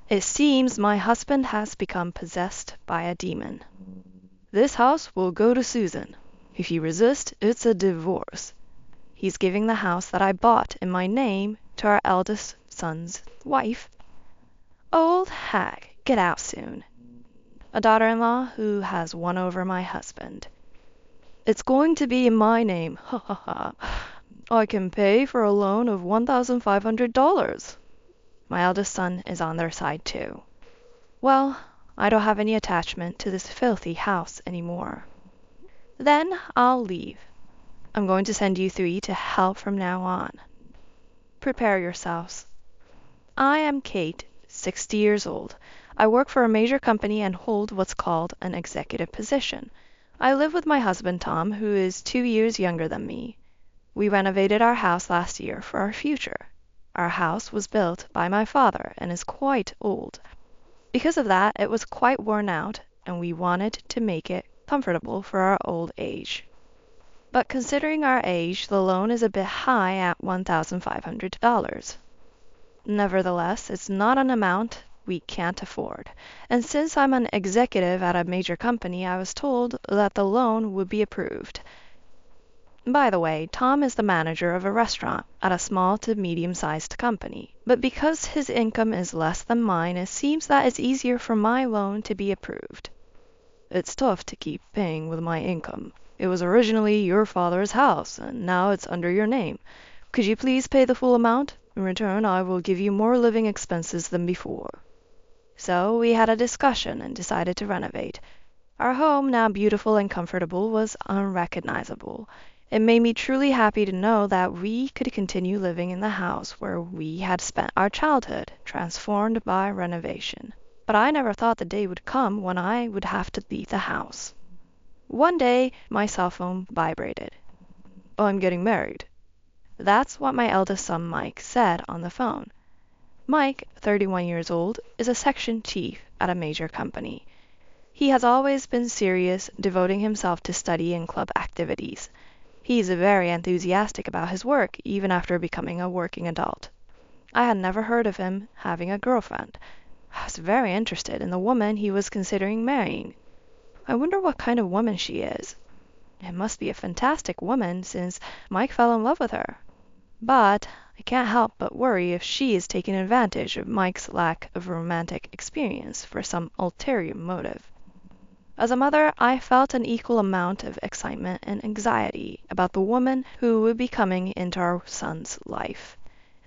It seems my husband has become possessed by a demon. This house will go to Susan. If he resists, it's a divorce. He's giving the house that I bought in my name to our eldest son's wife. Old hag, get out soon. A daughter-in-law who has won over my husband. It's going to be in my name, ha ha ha. I can pay for a loan of $1,500. My eldest son is on their side too. Well, I don't have any attachment to this filthy house anymore. Then I'll leave. I'm going to send you three to hell from now on. Prepare yourselves. I am Kate, 60 years old. I work for a major company and hold what's called an executive position. I live with my husband Tom, who is 2 years younger than me. We renovated our house last year for our future. Our house was built by my father and is quite old. Because of that, it was quite worn out, and we wanted to make it comfortable for our old age. But considering our age, the loan is a bit high at $1,500. Nevertheless, it's not an amount we can't afford, and since I'm an executive at a major company, I was told that the loan would be approved. By the way, Tom is the manager of a restaurant at a small to medium-sized company, but because his income is less than mine, it seems that it's easier for my loan to be approved. It's tough to keep paying with my income. It was originally your father's house, and now it's under your name. Could you please pay the full amount? In return, I will give you more living expenses than before. So we had a discussion and decided to renovate. Our home, now beautiful and comfortable, was unrecognizable. It made me truly happy to know that we could continue living in the house where we had spent our childhood, transformed by renovation. But I never thought the day would come when I would have to leave the house. One day, my cell phone vibrated. I'm getting married. That's what my eldest son Mike said on the phone. Mike, 31 years old, is a section chief at a major company. He has always been serious, devoting himself to study and club activities. He's very enthusiastic about his work, even after becoming a working adult. I had never heard of him having a girlfriend. I was very interested in the woman he was considering marrying. I wonder what kind of woman she is. It must be a fantastic woman, since Mike fell in love with her. But I can't help but worry if she is taking advantage of Mike's lack of romantic experience for some ulterior motive. As a mother, I felt an equal amount of excitement and anxiety about the woman who would be coming into our son's life.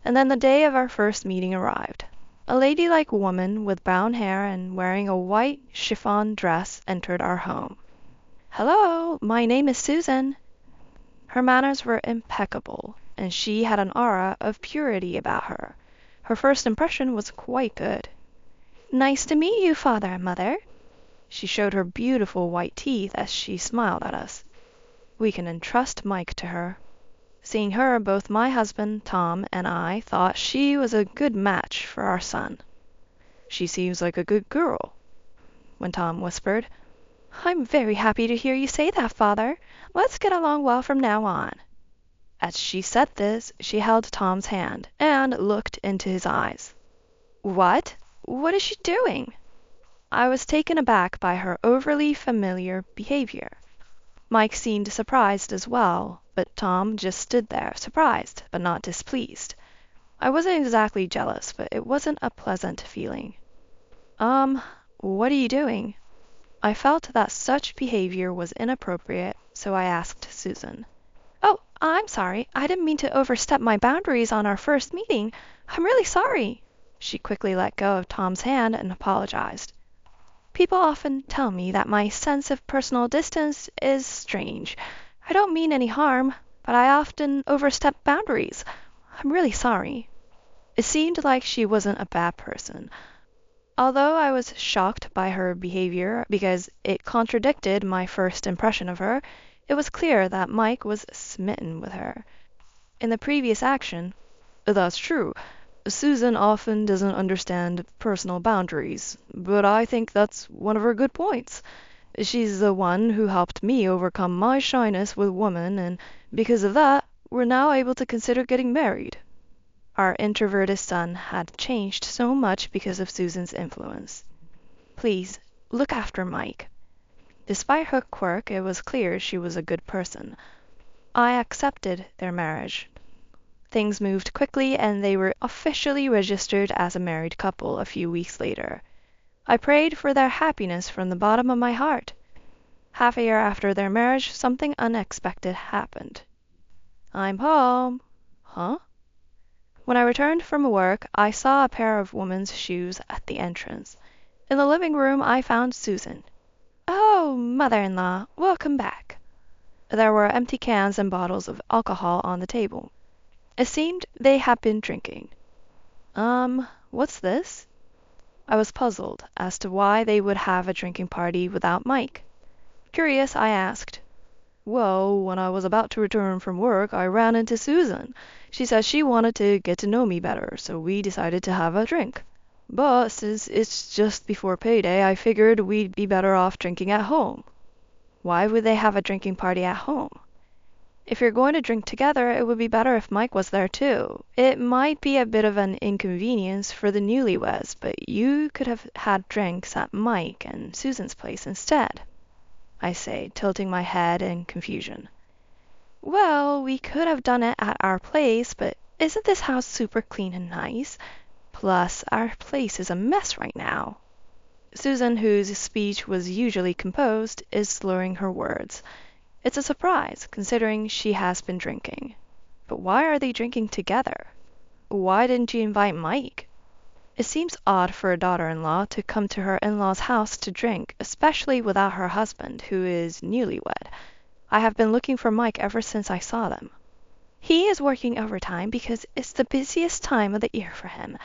And then the day of our first meeting arrived. A ladylike woman with brown hair and wearing a white chiffon dress entered our home. "Hello, my name is Susan." Her manners were impeccable, and she had an aura of purity about her. Her first impression was quite good. "Nice to meet you, father and mother." She showed her beautiful white teeth as she smiled at us. We can entrust Mike to her. Seeing her, both my husband, Tom, and I thought she was a good match for our son. "She seems like a good girl," when Tom whispered. "I'm very happy to hear you say that, father. Let's get along well from now on." As she said this, she held Tom's hand and looked into his eyes. "What? What is she doing?" I was taken aback by her overly familiar behavior. Mike seemed surprised as well, but Tom just stood there, surprised, but not displeased. I wasn't exactly jealous, but it wasn't a pleasant feeling. What are you doing?" I felt that such behavior was inappropriate, so I asked Susan. "Oh, I'm sorry. I didn't mean to overstep my boundaries on our first meeting. I'm really sorry." She quickly let go of Tom's hand and apologized. "People often tell me that my sense of personal distance is strange. I don't mean any harm, but I often overstep boundaries. I'm really sorry." It seemed like she wasn't a bad person. Although I was shocked by her behavior because it contradicted my first impression of her, it was clear that Mike was smitten with her. In the previous action, "That's true. Susan often doesn't understand personal boundaries, but I think that's one of her good points. She's the one who helped me overcome my shyness with women, and because of that, we're now able to consider getting married." Our introverted son had changed so much because of Susan's influence. Please, look after Mike. Despite her quirk, it was clear she was a good person. I accepted their marriage. Things moved quickly, and they were officially registered as a married couple a few weeks later. I prayed for their happiness from the bottom of my heart. Half a year after their marriage, something unexpected happened. I'm home. Huh? When I returned from work, I saw a pair of women's shoes at the entrance. In the living room, I found Susan. Oh, mother-in-law, welcome back. There were empty cans and bottles of alcohol on the table. It seemed they had been drinking. What's this? I was puzzled as to why they would have a drinking party without Mike. Curious, I asked, "Well, when I was about to return from work, I ran into Susan. She said she wanted to get to know me better, so we decided to have a drink. But since it's just before payday, I figured we'd be better off drinking at home." Why would they have a drinking party at home? If you're going to drink together, it would be better if Mike was there too. It might be a bit of an inconvenience for the newlyweds, but you could have had drinks at Mike and Susan's place instead, I say, tilting my head in confusion. Well, we could have done it at our place, but isn't this house super clean and nice? Plus, our place is a mess right now. Susan, whose speech was usually composed, is slurring her words. It's a surprise, considering she has been drinking. But why are they drinking together? Why didn't you invite Mike? It seems odd for a daughter-in-law to come to her in-laws' house to drink, especially without her husband, who is newlywed. I have been looking for Mike ever since I saw them. He is working overtime because it's the busiest time of the year for him.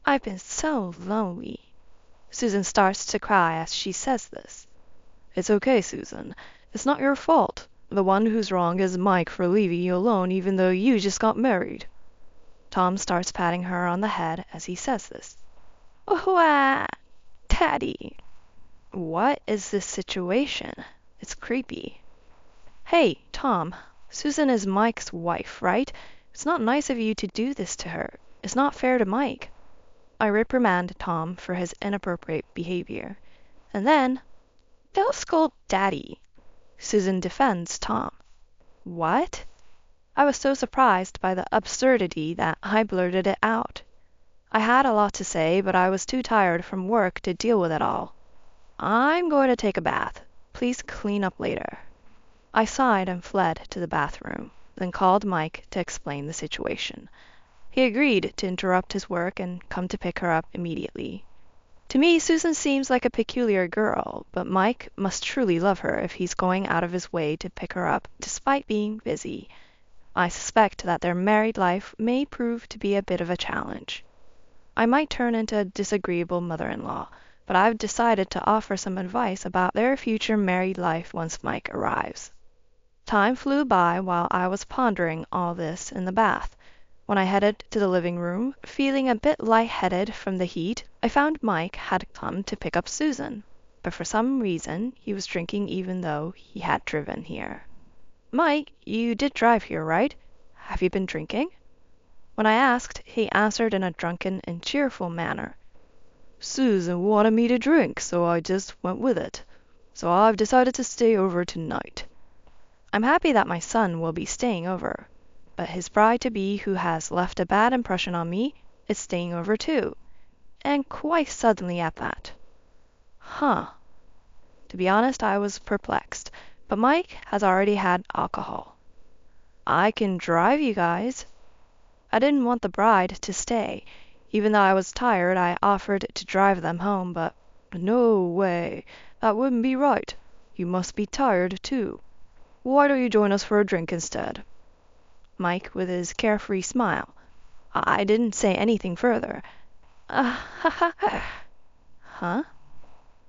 I've been so lonely. Susan starts to cry as she says this. It's okay, Susan. It's not your fault. The one who's wrong is Mike for leaving you alone even though you just got married. Tom starts patting her on the head as he says this. Oh, Daddy. What is this situation? It's creepy. Hey, Tom, Susan is Mike's wife, right? It's not nice of you to do this to her. It's not fair to Mike. I reprimand Tom for his inappropriate behavior. And then, don't scold Daddy. Susan defends Tom. What? I was so surprised by the absurdity that I blurted it out. I had a lot to say, but I was too tired from work to deal with it all. I'm going to take a bath. Please clean up later. I sighed and fled to the bathroom, then called Mike to explain the situation. He agreed to interrupt his work and come to pick her up immediately. To me, Susan seems like a peculiar girl, but Mike must truly love her if he's going out of his way to pick her up despite being busy. I suspect that their married life may prove to be a bit of a challenge. I might turn into a disagreeable mother-in-law, but I've decided to offer some advice about their future married life once Mike arrives. Time flew by while I was pondering all this in the bath. When I headed to the living room, feeling a bit lightheaded from the heat, I found Mike had come to pick up Susan, but for some reason he was drinking even though he had driven here. Mike, you did drive here, right? Have you been drinking? When I asked, he answered in a drunken and cheerful manner. Susan wanted me to drink, so I just went with it. So I've decided to stay over tonight. I'm happy that my son will be staying over, but his bride-to-be, who has left a bad impression on me, is staying over too, and quite suddenly at that. Huh. To be honest, I was perplexed, but Mike has already had alcohol. I can drive you guys. I didn't want the bride to stay. Even though I was tired, I offered to drive them home, but no way. That wouldn't be right. You must be tired too. Why don't you join us for a drink instead? Mike with his carefree smile. I didn't say anything further. Huh?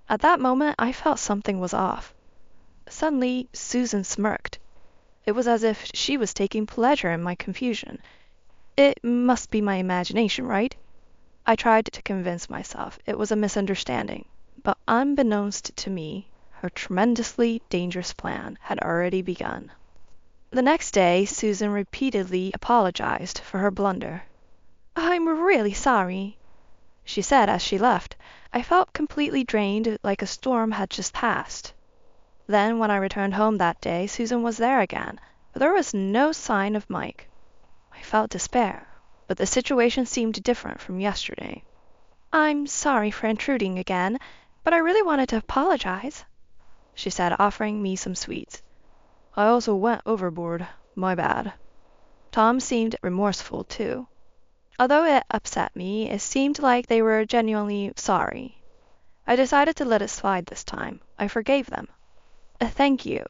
At that moment, I felt something was off. Suddenly, Susan smirked. It was as if she was taking pleasure in my confusion. It must be my imagination, right? I tried to convince myself it was a misunderstanding, but unbeknownst to me, her tremendously dangerous plan had already begun. The next day, Susan repeatedly apologized for her blunder. I'm really sorry, she said as she left. I felt completely drained, like a storm had just passed. Then, when I returned home that day, Susan was there again, but there was no sign of Mike. I felt despair, but the situation seemed different from yesterday. I'm sorry for intruding again, but I really wanted to apologize, she said, offering me some sweets. I also went overboard. My bad. Tom seemed remorseful, too. Although it upset me, it seemed like they were genuinely sorry. I decided to let it slide this time. I forgave them. Thank you.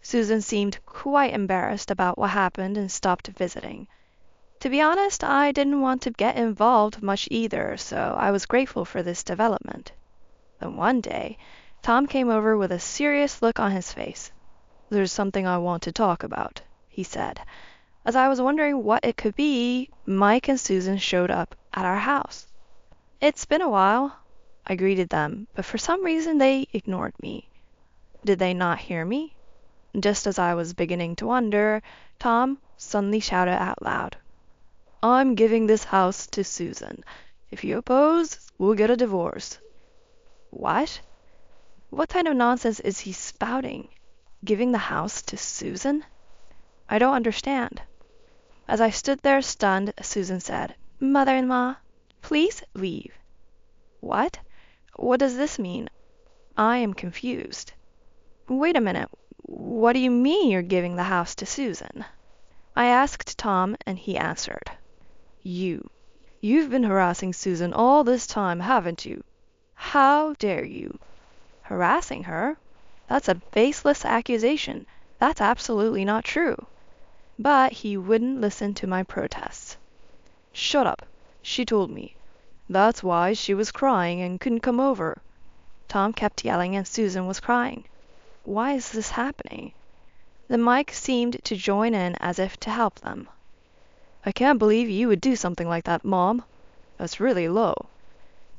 Susan seemed quite embarrassed about what happened and stopped visiting. To be honest, I didn't want to get involved much either, so I was grateful for this development. Then one day, Tom came over with a serious look on his face. There's something I want to talk about, he said. As I was wondering what it could be, Mike and Susan showed up at our house. It's been a while, I greeted them, but for some reason they ignored me. Did they not hear me? Just as I was beginning to wonder, Tom suddenly shouted out loud, I'm giving this house to Susan. If you oppose, we'll get a divorce. What? What kind of nonsense is he spouting? Giving the house to Susan? I don't understand. As I stood there stunned, Susan said, Mother-in-law, please leave. What? What does this mean? I am confused. Wait a minute. What do you mean you're giving the house to Susan? I asked Tom, and he answered. You've been harassing Susan all this time, haven't you? How dare you? Harassing her? That's a baseless accusation. That's absolutely not true. But he wouldn't listen to my protests. Shut up, she told me. That's why she was crying and couldn't come over. Tom kept yelling and Susan was crying. Why is this happening? Then Mike seemed to join in as if to help them. I can't believe you would do something like that, Mom. That's really low.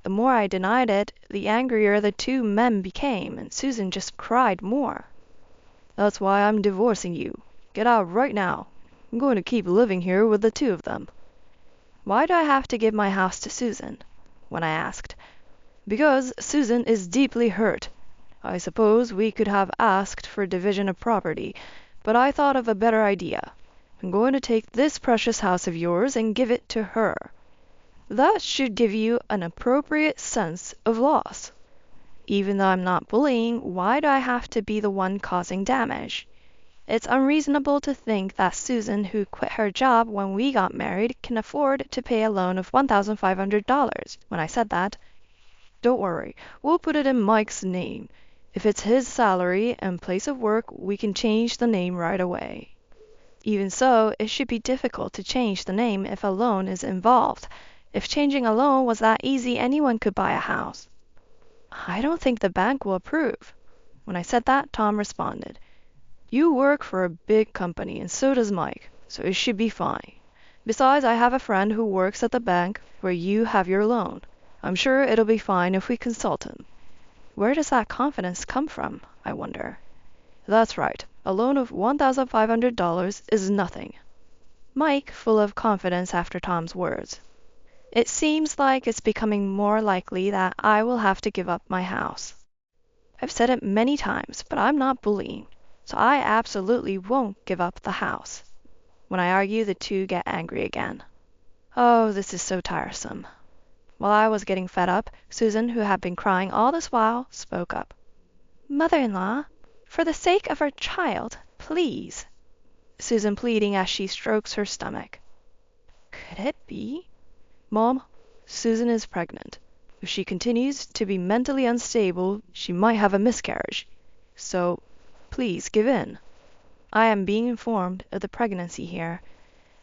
The more I denied it, the angrier the two men became, and Susan just cried more. That's why I'm divorcing you. Get out right now. I'm going to keep living here with the two of them. Why do I have to give my house to Susan? When I asked. Because Susan is deeply hurt. I suppose we could have asked for division of property, but I thought of a better idea. I'm going to take this precious house of yours and give it to her. That should give you an appropriate sense of loss. Even though I'm not bullying, why do I have to be the one causing damage? It's unreasonable to think that Susan, who quit her job when we got married, can afford to pay a loan of $1,500. When I said that, don't worry, we'll put it in Mike's name. If it's his salary and place of work, we can change the name right away. Even so, it should be difficult to change the name if a loan is involved. If changing a loan was that easy, anyone could buy a house. I don't think the bank will approve. When I said that, Tom responded, You work for a big company, and so does Mike, so it should be fine. Besides, I have a friend who works at the bank where you have your loan. I'm sure it'll be fine if we consult him. Where does that confidence come from, I wonder? That's right. A loan of $1,500 is nothing. Mike, full of confidence after Tom's words. It seems like it's becoming more likely that I will have to give up my house. I've said it many times, but I'm not bullying, so I absolutely won't give up the house. When I argue, the two get angry again. Oh, this is so tiresome. While I was getting fed up, Susan, who had been crying all this while, spoke up. Mother-in-law, for the sake of our child, please. Susan pleading as she strokes her stomach. Could it be? Mom, Susan is pregnant. If she continues to be mentally unstable, she might have a miscarriage. So, please give in. I am being informed of the pregnancy here.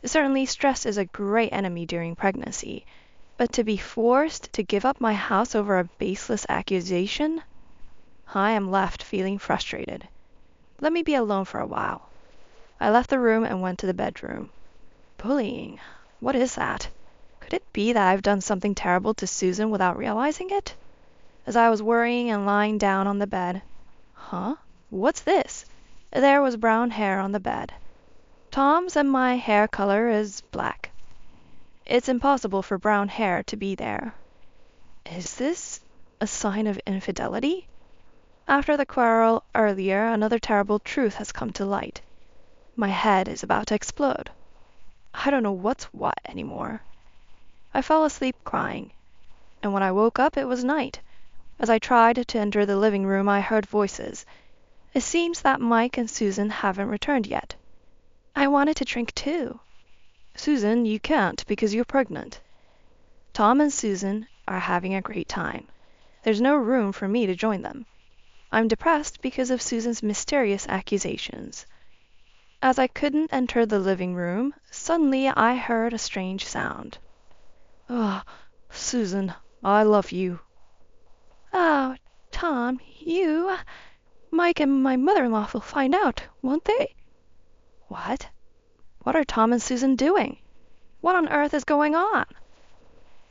Certainly, stress is a great enemy during pregnancy. But to be forced to give up my house over a baseless accusation? I am left feeling frustrated. Let me be alone for a while. I left the room and went to the bedroom. Bullying? What is that? Could it be that I've done something terrible to Susan without realizing it? As I was worrying and lying down on the bed, What's this? There was brown hair on the bed. Tom's and my hair color is black. It's impossible for brown hair to be there. Is this a sign of infidelity? After the quarrel earlier, another terrible truth has come to light. My head is about to explode. I don't know what's what anymore. I fell asleep crying, and when I woke up it was night. As I tried to enter the living room, I heard voices. It seems that Mike and Susan haven't returned yet. I wanted to drink too. Susan, you can't because you're pregnant. Tom and Susan are having a great time. There's no room for me to join them. I'm depressed because of Susan's mysterious accusations. As I couldn't enter the living room, suddenly I heard a strange sound. Ah, Susan, I love you. Oh, Tom, you... Mike and my mother-in-law will find out, won't they? What? What are Tom and Susan doing? What on earth is going on?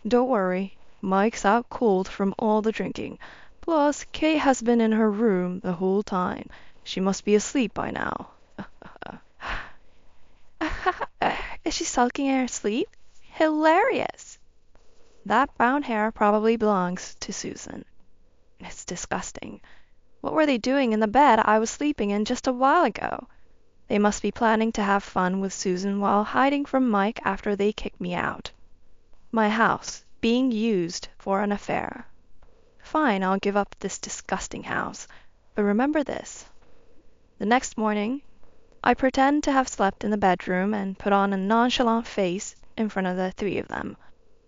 Don't worry. Mike's out cold from all the drinking. Plus, Kate has been in her room the whole time. She must be asleep by now. Is she sulking in her sleep? Hilarious! That brown hair probably belongs to Susan. It's disgusting. What were they doing in the bed I was sleeping in just a while ago? They must be planning to have fun with Susan while hiding from Mike after they kicked me out. My house being used for an affair. Fine, I'll give up this disgusting house. But remember this. The next morning, I pretend to have slept in the bedroom and put on a nonchalant face in front of the three of them,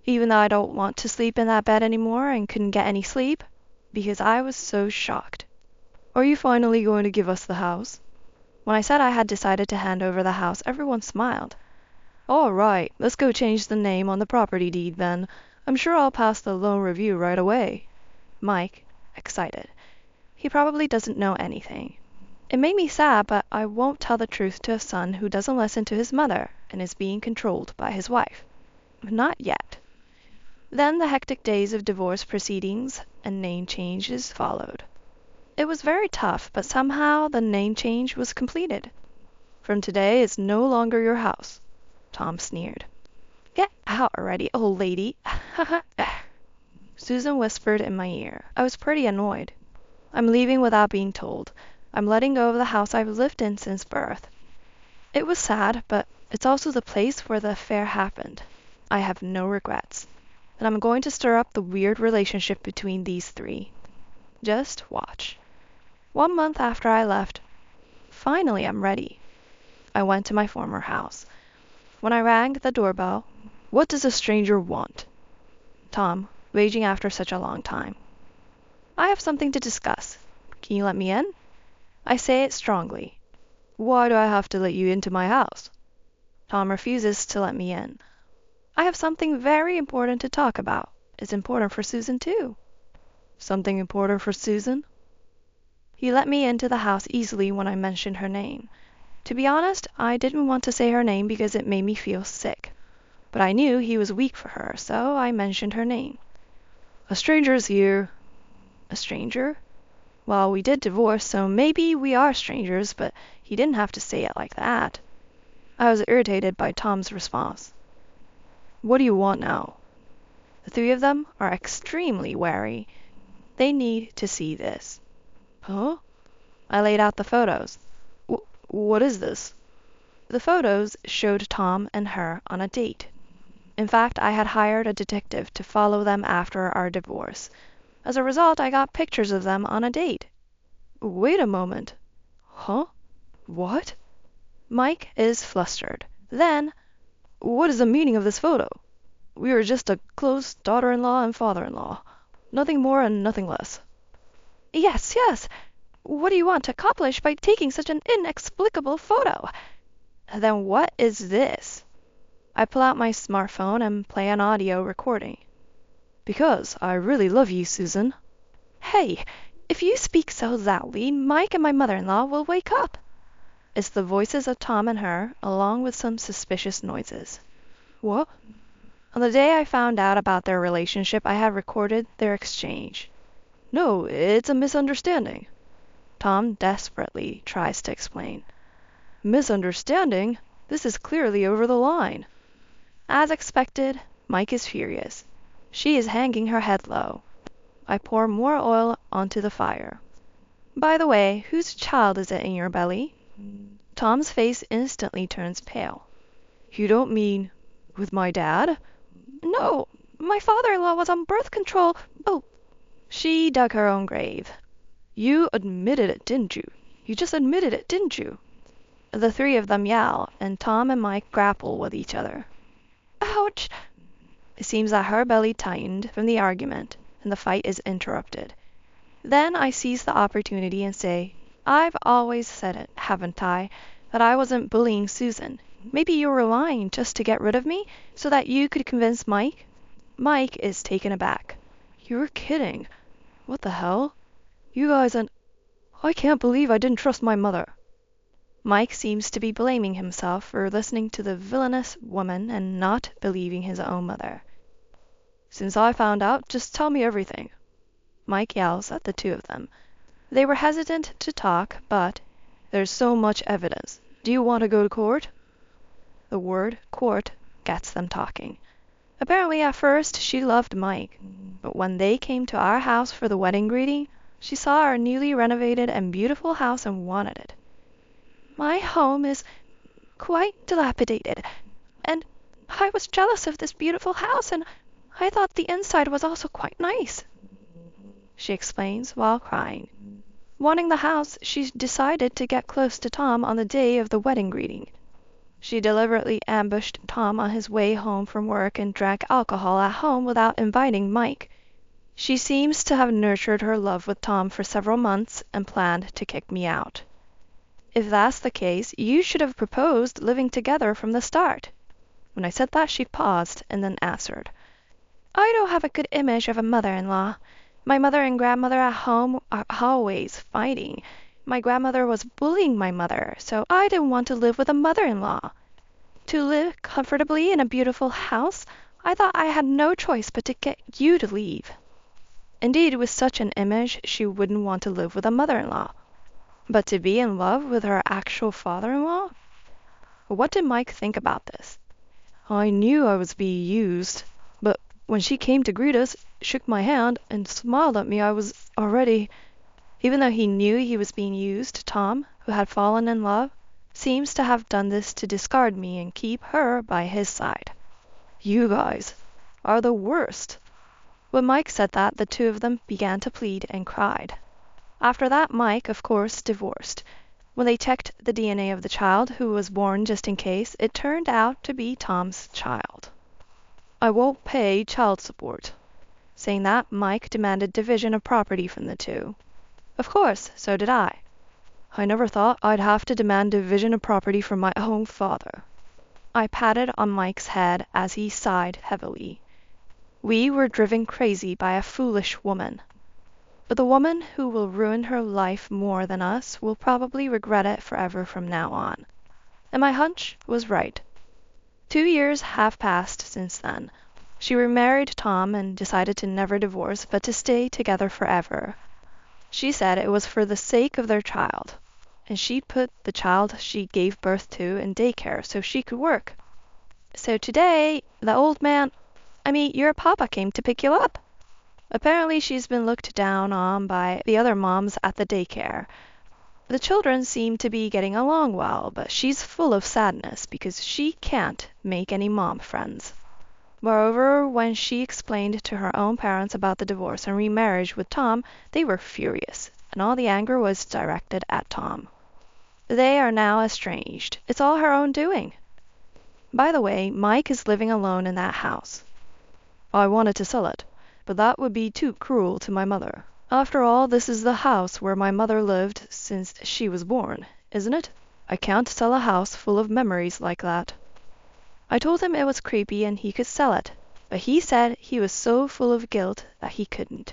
even though I don't want to sleep in that bed anymore and couldn't get any sleep, because I was so shocked. Are you finally going to give us the house? When I said I had decided to hand over the house, everyone smiled. All right, let's go change the name on the property deed then. I'm sure I'll pass the loan review right away. Mike, excited. He probably doesn't know anything. It made me sad, but I won't tell the truth to a son who doesn't listen to his mother and is being controlled by his wife. Not yet. Then the hectic days of divorce proceedings and name changes followed. It was very tough, but somehow the name change was completed. From today, it's no longer your house. Tom sneered. Get out already, old lady. Susan whispered in my ear. I was pretty annoyed. I'm leaving without being told. I'm letting go of the house I've lived in since birth. It was sad, but it's also the place where the affair happened. I have no regrets. And I'm going to stir up the weird relationship between these three. Just watch. 1 month after I left, finally I'm ready. I went to my former house. When I rang the doorbell, what does a stranger want? Tom, raging after such a long time. I have something to discuss. Can you let me in? I say it strongly. Why do I have to let you into my house? Tom refuses to let me in. I have something very important to talk about. It's important for Susan too. Something important for Susan? He let me into the house easily when I mentioned her name. To be honest, I didn't want to say her name because it made me feel sick. But I knew he was weak for her, so I mentioned her name. A stranger's here. A stranger? Well, we did divorce, so maybe we are strangers, but he didn't have to say it like that. I was irritated by Tom's response. What do you want now? The three of them are extremely wary. They need to see this. Huh? I laid out the photos. What is this? The photos showed Tom and her on a date. In fact, I had hired a detective to follow them after our divorce. As a result, I got pictures of them on a date. Wait a moment. Huh? What? Mike is flustered. Then, what is the meaning of this photo? We are just a close daughter-in-law and father-in-law. Nothing more and nothing less. Yes, yes. What do you want to accomplish by taking such an inexplicable photo? Then what is this? I pull out my smartphone and play an audio recording. Because I really love you, Susan. Hey, if you speak so loudly, Mike and my mother-in-law will wake up. It's the voices of Tom and her, along with some suspicious noises. What? On the day I found out about their relationship, I had recorded their exchange. No, it's a misunderstanding. Tom desperately tries to explain. Misunderstanding? This is clearly over the line. As expected, Mike is furious. She is hanging her head low. I pour more oil onto the fire. By the way, whose child is it in your belly? Tom's face instantly turns pale. You don't mean with my dad? No, my father-in-law was on birth control. Oh, she dug her own grave. You admitted it, didn't you? You just admitted it, didn't you? The three of them yell, and Tom and Mike grapple with each other. Ouch! It seems that her belly tightened from the argument, and the fight is interrupted. Then I seize the opportunity and say, I've always said it, haven't I, that I wasn't bullying Susan. Maybe you were lying just to get rid of me, so that you could convince Mike? Mike is taken aback. You're kidding. What the hell? You guys and... I can't believe I didn't trust my mother. Mike seems to be blaming himself for listening to the villainous woman and not believing his own mother. Since I found out, just tell me everything. Mike yells at the two of them. They were hesitant to talk, but there's so much evidence. Do you want to go to court? The word court gets them talking. Apparently at first she loved Mike, but when they came to our house for the wedding greeting, she saw our newly renovated and beautiful house and wanted it. My home is quite dilapidated, and I was jealous of this beautiful house, and I thought the inside was also quite nice, she explains while crying. Wanting the house, she decided to get close to Tom on the day of the wedding greeting. She deliberately ambushed Tom on his way home from work and drank alcohol at home without inviting Mike. She seems to have nurtured her love with Tom for several months and planned to kick me out. If that's the case, you should have proposed living together from the start. When I said that, she paused and then answered, I don't have a good image of a mother-in-law. My mother and grandmother at home are always fighting. My grandmother was bullying my mother, so I didn't want to live with a mother-in-law. To live comfortably in a beautiful house, I thought I had no choice but to get you to leave. Indeed, with such an image, she wouldn't want to live with a mother-in-law. But to be in love with her actual father-in-law? What did Mike think about this? I knew I was being used, but when she came to greet us, shook my hand, and smiled at me, I was already... Even though he knew he was being used, Tom, who had fallen in love, seems to have done this to discard me and keep her by his side. You guys are the worst. When Mike said that, the two of them began to plead and cried. After that, Mike, of course, divorced. When they checked the DNA of the child, who was born just in case, it turned out to be Tom's child. I won't pay child support. Saying that, Mike demanded division of property from the two. Of course, so did I. I never thought I'd have to demand division of property from my own father. I patted on Mike's head as he sighed heavily. We were driven crazy by a foolish woman. But the woman who will ruin her life more than us will probably regret it forever from now on. And my hunch was right. 2 years have passed since then. She remarried Tom and decided to never divorce, but to stay together forever. She said it was for the sake of their child, and she put the child she gave birth to in daycare so she could work. So today, the old man, your papa came to pick you up. Apparently she's been looked down on by the other moms at the daycare. The children seem to be getting along well, but she's full of sadness because she can't make any mom friends. Moreover, when she explained to her own parents about the divorce and remarriage with Tom, they were furious, and all the anger was directed at Tom. They are now estranged. It's all her own doing. By the way, Mike is living alone in that house. I wanted to sell it, but that would be too cruel to my mother. After all, this is the house where my mother lived since she was born, isn't it? I can't sell a house full of memories like that. I told him it was creepy and he could sell it, but he said he was so full of guilt that he couldn't.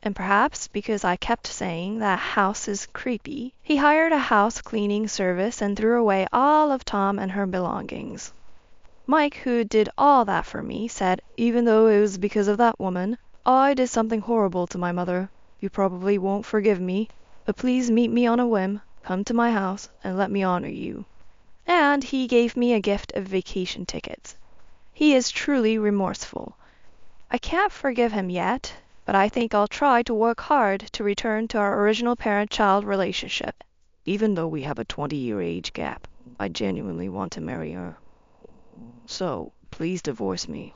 And perhaps because I kept saying that house is creepy, he hired a house cleaning service and threw away all of Tom and her belongings. Mike, who did all that for me, said, even though it was because of that woman, I did something horrible to my mother. You probably won't forgive me, but please meet me on a whim, come to my house, and let me honor you. And he gave me a gift of vacation tickets. He is truly remorseful. I can't forgive him yet, but I think I'll try to work hard to return to our original parent-child relationship. Even though we have a 20-year age gap, I genuinely want to marry her. So, please divorce me.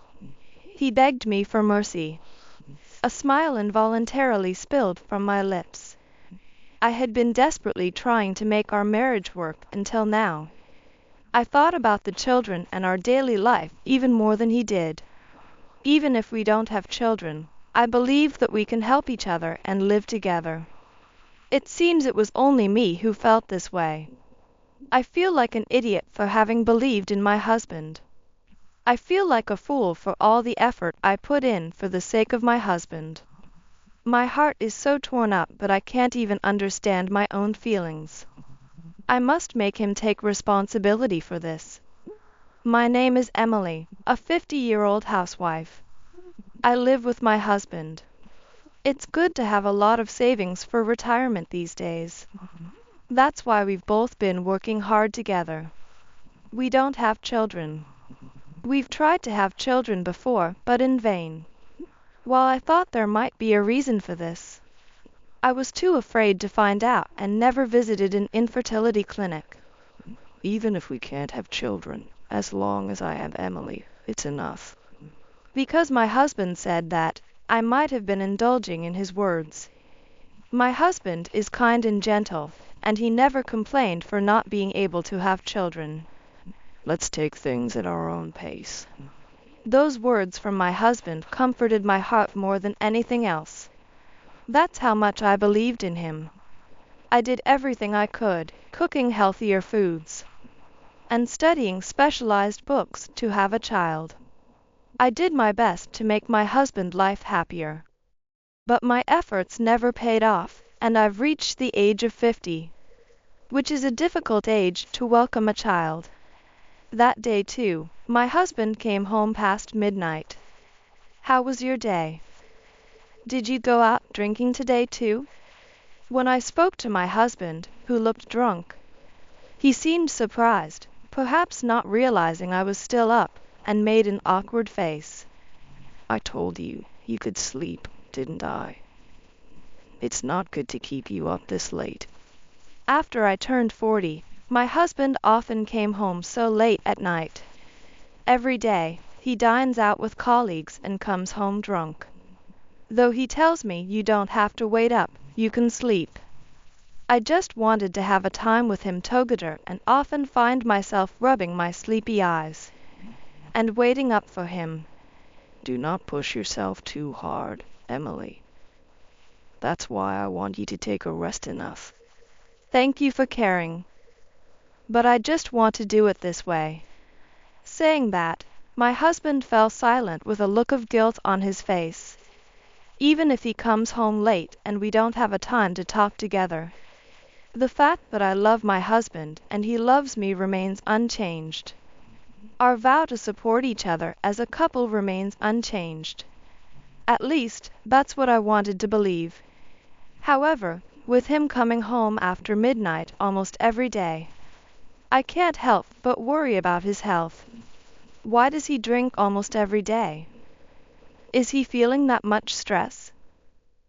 He begged me for mercy. A smile involuntarily spilled from my lips. I had been desperately trying to make our marriage work until now. I thought about the children and our daily life even more than he did. Even if we don't have children, I believe that we can help each other and live together. It seems it was only me who felt this way. I feel like an idiot for having believed in my husband. I feel like a fool for all the effort I put in for the sake of my husband. My heart is so torn up that I can't even understand my own feelings. I must make him take responsibility for this. My name is Emily, a 50-year-old housewife. I live with my husband. It's good to have a lot of savings for retirement these days. That's why we've both been working hard together. We don't have children. We've tried to have children before, but in vain. While I thought there might be a reason for this, I was too afraid to find out and never visited an infertility clinic. Even if we can't have children, as long as I have Emily, it's enough. Because my husband said that, I might have been indulging in his words. My husband is kind and gentle, and he never complained for not being able to have children. Let's take things at our own pace. Those words from my husband comforted my heart more than anything else. That's how much I believed in him. I did everything I could, cooking healthier foods and studying specialized books to have a child. I did my best to make my husband's life happier. But my efforts never paid off, and I've reached the age of 50, which is a difficult age to welcome a child. That day, too, my husband came home past midnight. How was your day? Did you go out drinking today, too? When I spoke to my husband, who looked drunk, he seemed surprised, perhaps not realizing I was still up, and made an awkward face. I told you could sleep, didn't I? It's not good to keep you up this late. After I turned 40, my husband often came home so late at night. Every day, he dines out with colleagues and comes home drunk. Though he tells me you don't have to wait up, you can sleep. I just wanted to have a time with him together and often find myself rubbing my sleepy eyes and waiting up for him. Do not push yourself too hard, Emily. That's why I want you to take a rest enough. Thank you for caring. But I just want to do it this way. Saying that, my husband fell silent with a look of guilt on his face. Even if he comes home late and we don't have a time to talk together, the fact that I love my husband and he loves me remains unchanged. Our vow to support each other as a couple remains unchanged. At least, that's what I wanted to believe. However, with him coming home after midnight almost every day, I can't help but worry about his health. Why does he drink almost every day? Is he feeling that much stress?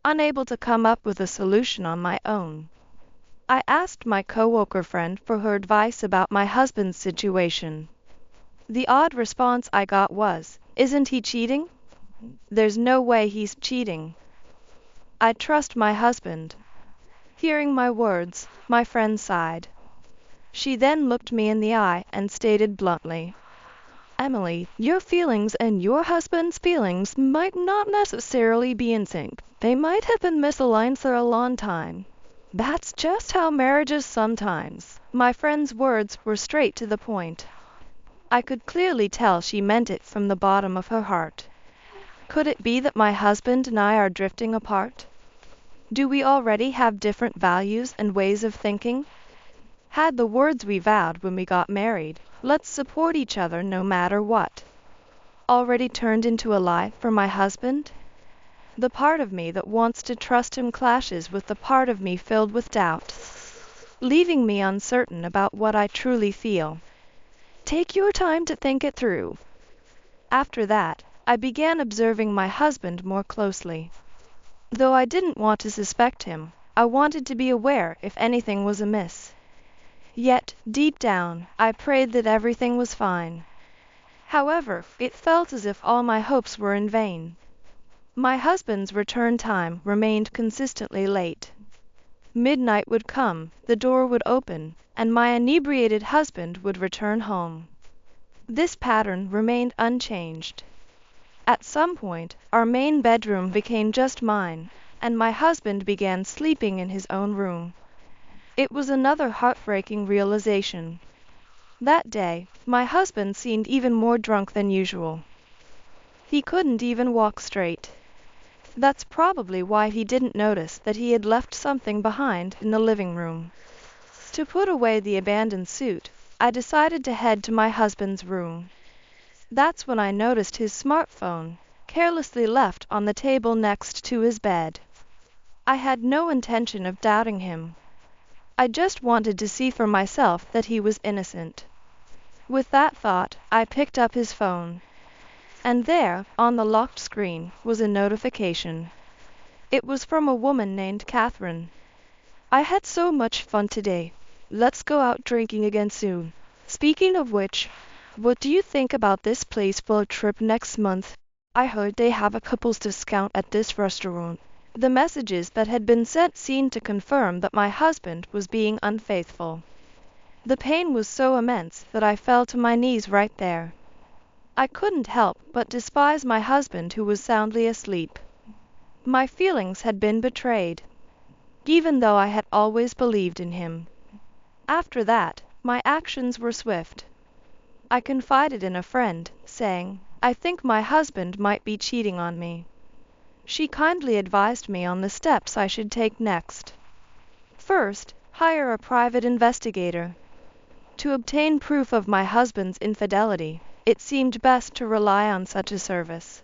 Unable to come up with a solution on my own, I asked my coworker friend for her advice about my husband's situation. The odd response I got was, "Isn't he cheating?" There's no way he's cheating. I trust my husband. Hearing my words, my friend sighed. She then looked me in the eye and stated bluntly, Emily, your feelings and your husband's feelings might not necessarily be in sync. They might have been misaligned for a long time. That's just how marriage is sometimes. My friend's words were straight to the point. I could clearly tell she meant it from the bottom of her heart. Could it be that my husband and I are drifting apart? Do we already have different values and ways of thinking? Had the words we vowed when we got married, "Let's support each other no matter what," already turned into a lie for my husband? The part of me that wants to trust him clashes with the part of me filled with doubt, leaving me uncertain about what I truly feel. Take your time to think it through. After that, I began observing my husband more closely. Though I didn't want to suspect him, I wanted to be aware if anything was amiss. Yet, deep down, I prayed that everything was fine. However, it felt as if all my hopes were in vain. My husband's return time remained consistently late. Midnight would come, the door would open, and my inebriated husband would return home. This pattern remained unchanged. At some point, our main bedroom became just mine, and my husband began sleeping in his own room. It was another heartbreaking realization. That day, my husband seemed even more drunk than usual. He couldn't even walk straight. That's probably why he didn't notice that he had left something behind in the living room. To put away the abandoned suit, I decided to head to my husband's room. That's when I noticed his smartphone, carelessly left on the table next to his bed. I had no intention of doubting him. I just wanted to see for myself that he was innocent. With that thought, I picked up his phone. And there, on the locked screen, was a notification. It was from a woman named Catherine. "I had so much fun today. Let's go out drinking again soon. Speaking of which, what do you think about this place for a trip next month? I heard they have a couples discount at this restaurant." The messages that had been sent seemed to confirm that my husband was being unfaithful. The pain was so immense that I fell to my knees right there. I couldn't help but despise my husband who was soundly asleep. My feelings had been betrayed, even though I had always believed in him. After that, my actions were swift. I confided in a friend, saying, "I think my husband might be cheating on me." She kindly advised me on the steps I should take next. First, hire a private investigator. To obtain proof of my husband's infidelity, it seemed best to rely on such a service.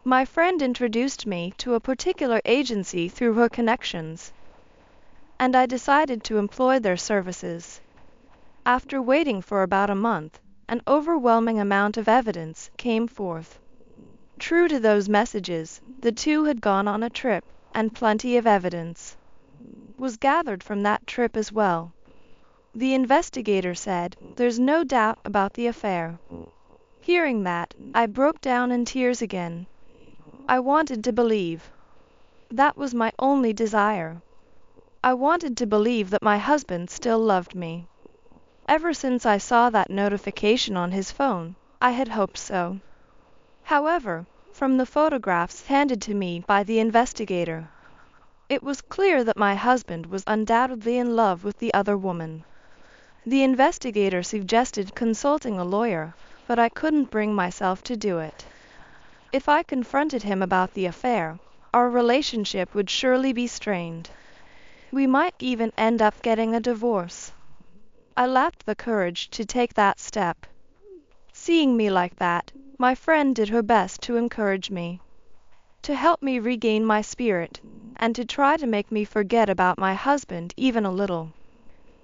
My friend introduced me to a particular agency through her connections, and I decided to employ their services. After waiting for about a month, an overwhelming amount of evidence came forth. True to those messages, the two had gone on a trip, and plenty of evidence was gathered from that trip as well. The investigator said, "There's no doubt about the affair." Hearing that, I broke down in tears again. I wanted to believe. That was my only desire. I wanted to believe that my husband still loved me. Ever since I saw that notification on his phone, I had hoped so. However, from the photographs handed to me by the investigator, it was clear that my husband was undoubtedly in love with the other woman. The investigator suggested consulting a lawyer, but I couldn't bring myself to do it. If I confronted him about the affair, our relationship would surely be strained. We might even end up getting a divorce. I lacked the courage to take that step. Seeing me like that, my friend did her best to encourage me, to help me regain my spirit, and to try to make me forget about my husband even a little.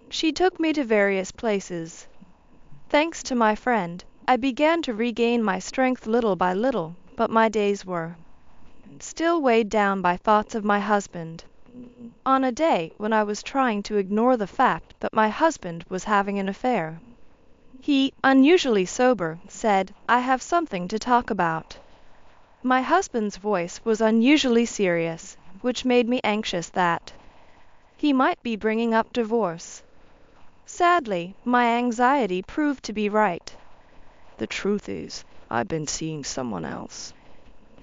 She took me to various places. Thanks to my friend, I began to regain my strength little by little, but my days were still weighed down by thoughts of my husband. On a day when I was trying to ignore the fact that my husband was having an affair, he, unusually sober, said, "I have something to talk about." My husband's voice was unusually serious, which made me anxious that he might be bringing up divorce. Sadly, my anxiety proved to be right. "The truth is, I've been seeing someone else.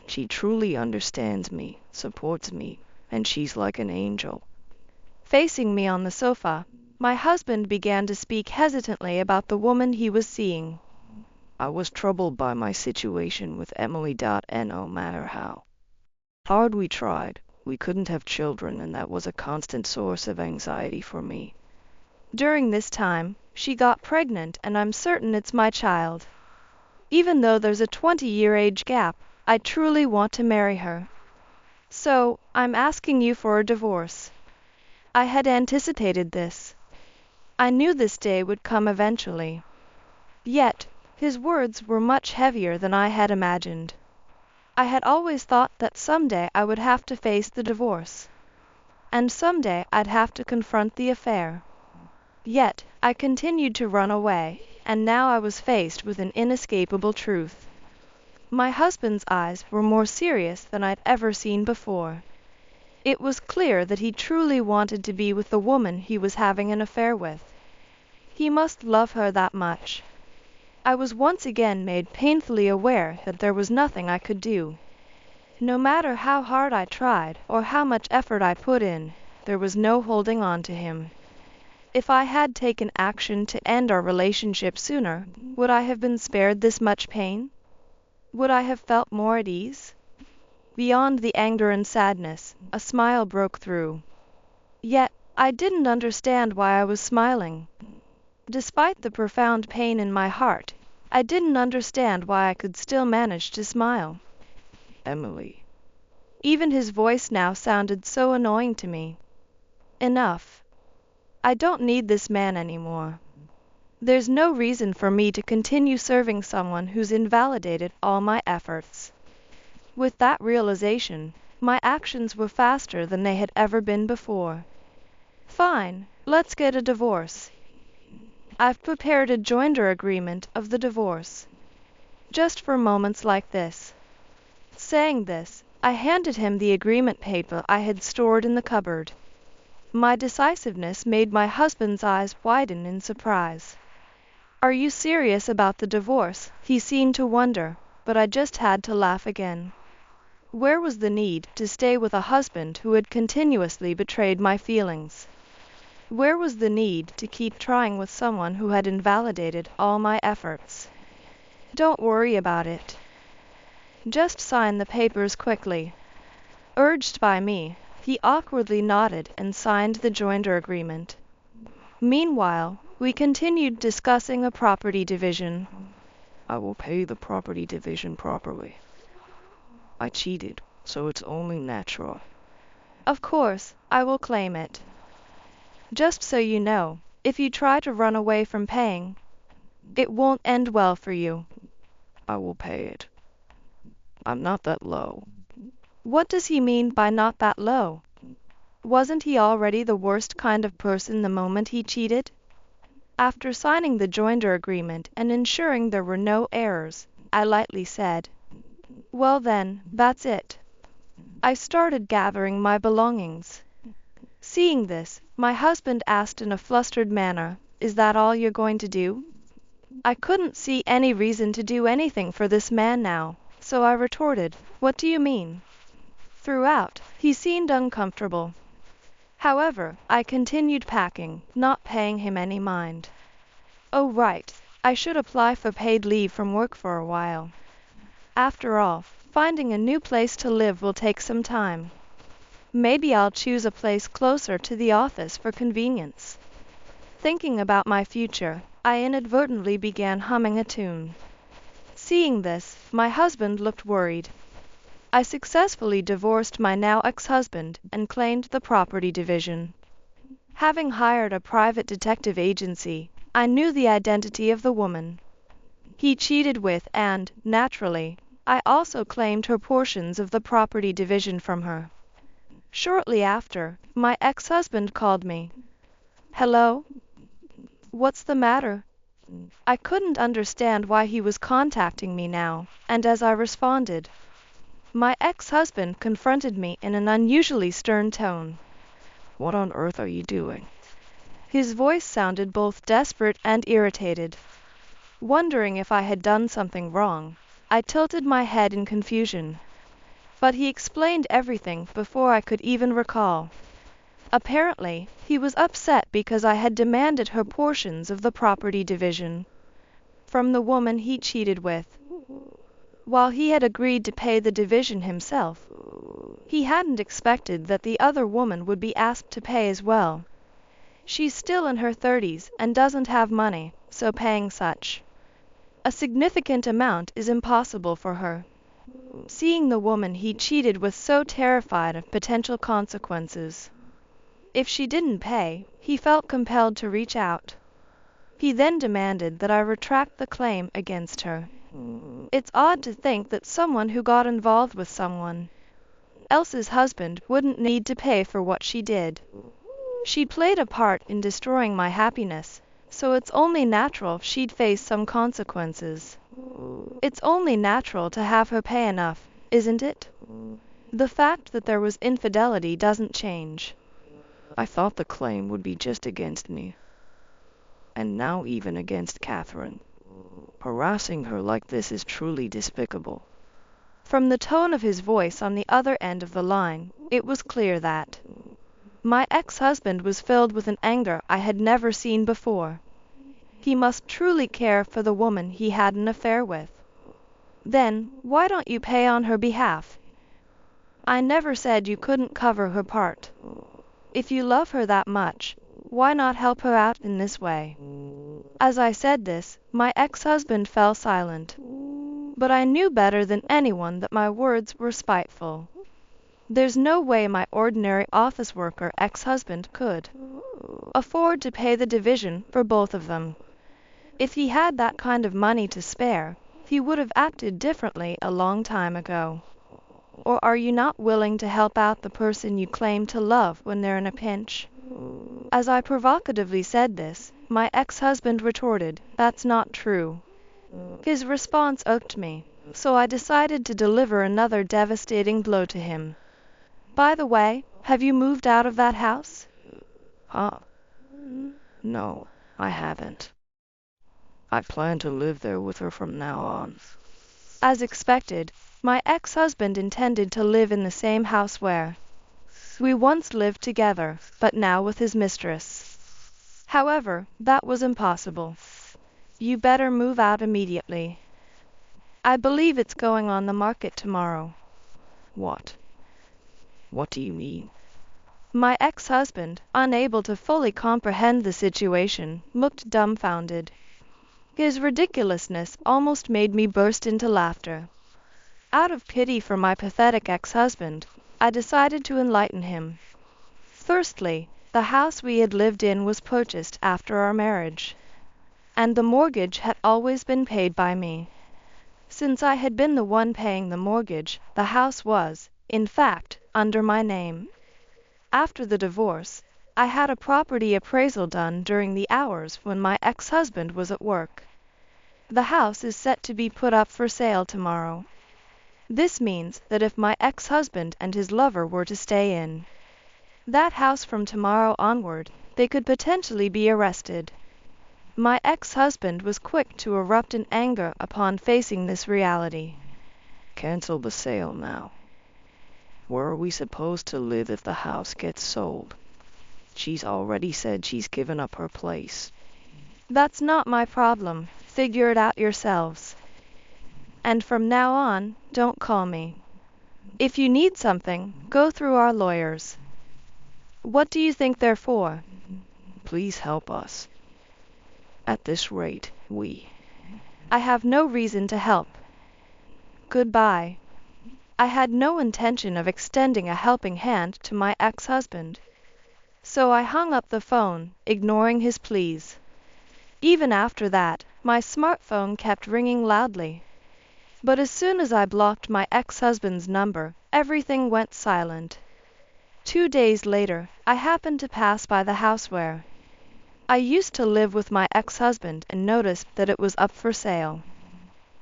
She truly understands me, supports me, and she's like an angel." Facing me on the sofa, my husband began to speak hesitantly about the woman he was seeing. "I was troubled by my situation with Emily. No matter how hard we tried, we couldn't have children, and that was a constant source of anxiety for me. During this time, she got pregnant, and I'm certain it's my child. Even though there's a 20-year age gap, I truly want to marry her. So, I'm asking you for a divorce." I had anticipated this. I knew this day would come eventually. Yet, His words were much heavier than I had imagined. I had always thought that someday I would have to face the divorce, and someday I'd have to confront the affair. Yet, I continued to run away, and now I was faced with an inescapable truth. My husband's eyes were more serious than I'd ever seen before. It was clear that he truly wanted to be with the woman he was having an affair with. He must love her that much. I was once again made painfully aware that there was nothing I could do. No matter how hard I tried or how much effort I put in, there was no holding on to him. If I had taken action to end our relationship sooner, would I have been spared this much pain? Would I have felt more at ease? Beyond the anger and sadness, a smile broke through. Yet, I didn't understand why I was smiling. Despite the profound pain in my heart, I didn't understand why I could still manage to smile. Emily. Even his voice now sounded so annoying to me. Enough. I don't need this man anymore. There's no reason for me to continue serving someone who's invalidated all my efforts. With that realization, my actions were faster than they had ever been before. Fine, let's get a divorce. I've prepared a joinder agreement of the divorce. Just for moments like this. Saying this, I handed him the agreement paper I had stored in the cupboard. My decisiveness made my husband's eyes widen in surprise. Are you serious about the divorce? He seemed to wonder, but I just had to laugh again. Where was the need to stay with a husband who had continuously betrayed my feelings? Where was the need to keep trying with someone who had invalidated all my efforts? Don't worry about it. Just sign the papers quickly. Urged by me, he awkwardly nodded and signed the joinder agreement. Meanwhile, we continued discussing a property division. I will pay the property division properly. I cheated, so it's only natural. Of course, I will claim it. Just so you know, if you try to run away from paying, it won't end well for you. I will pay it. I'm not that low. What does he mean by not that low? Wasn't he already the worst kind of person the moment he cheated? After signing the joinder agreement and ensuring there were no errors, I lightly said, "Well then, that's it." I started gathering my belongings. Seeing this, my husband asked in a flustered manner, "Is that all you're going to do?" I couldn't see any reason to do anything for this man now, so I retorted, "What do you mean?" Throughout, he seemed uncomfortable. However, I continued packing, not paying him any mind. Oh right, I should apply for paid leave from work for a while. After all, finding a new place to live will take some time. Maybe I'll choose a place closer to the office for convenience. Thinking about my future, I inadvertently began humming a tune. Seeing this, my husband looked worried. I successfully divorced my now ex-husband and claimed the property division. Having hired a private detective agency, I knew the identity of the woman he cheated with and, naturally, I also claimed her portions of the property division from her. Shortly after, my ex-husband called me. "Hello? What's the matter?" I couldn't understand why he was contacting me now, and as I responded, my ex-husband confronted me in an unusually stern tone. What on earth are you doing? His voice sounded both desperate and irritated. Wondering if I had done something wrong, I tilted my head in confusion. But he explained everything before I could even recall. Apparently, he was upset because I had demanded her portions of the property division from the woman he cheated with. While he had agreed to pay the division himself, he hadn't expected that the other woman would be asked to pay as well. She's still in her 30s and doesn't have money, so paying such a significant amount is impossible for her. Seeing the woman he cheated with so terrified of potential consequences, if she didn't pay, he felt compelled to reach out. He then demanded that I retract the claim against her. It's odd to think that someone who got involved with someone else's husband wouldn't need to pay for what she did. She played a part in destroying my happiness, so it's only natural she'd face some consequences. It's only natural to have her pay enough, isn't it? The fact that there was infidelity doesn't change. I thought the claim would be just against me, and now even against Catherine. Harassing her like this is truly despicable. From the tone of his voice on the other end of the line, it was clear that my ex-husband was filled with an anger I had never seen before. He must truly care for the woman he had an affair with. Then, why don't you pay on her behalf? I never said you couldn't cover her part. If you love her that much, why not help her out in this way? As I said this, my ex-husband fell silent. But I knew better than anyone that my words were spiteful. There's no way my ordinary office worker ex-husband could afford to pay the division for both of them. If he had that kind of money to spare, he would have acted differently a long time ago. Or are you not willing to help out the person you claim to love when they're in a pinch? As I provocatively said this, my ex-husband retorted, "That's not true." His response irked me, so I decided to deliver another devastating blow to him. By the way, have you moved out of that house? Huh? No, I haven't. I plan to live there with her from now on. As expected, my ex-husband intended to live in the same house where we once lived together, but now with his mistress. However, that was impossible. You better move out immediately. I believe it's going on the market tomorrow. What? What do you mean? My ex-husband, unable to fully comprehend the situation, looked dumbfounded. His ridiculousness almost made me burst into laughter. Out of pity for my pathetic ex-husband, I decided to enlighten him. Firstly, the house we had lived in was purchased after our marriage, and the mortgage had always been paid by me. Since I had been the one paying the mortgage, the house was, in fact, under my name. After the divorce, I had a property appraisal done during the hours when my ex-husband was at work. The house is set to be put up for sale tomorrow. This means that if my ex-husband and his lover were to stay in that house from tomorrow onward, they could potentially be arrested. My ex-husband was quick to erupt in anger upon facing this reality. Cancel the sale now. Where are we supposed to live if the house gets sold? She's already said she's given up her place. That's not my problem. Figure it out yourselves. And from now on, don't call me. If you need something, go through our lawyers. What do you think they're for? Please help us. At this rate, I have no reason to help. Goodbye. I had no intention of extending a helping hand to my ex-husband. So I hung up the phone, ignoring his pleas. Even after that, my smartphone kept ringing loudly. But as soon as I blocked my ex-husband's number, everything went silent. 2 days later, I happened to pass by the house where I used to live with my ex-husband and noticed that it was up for sale.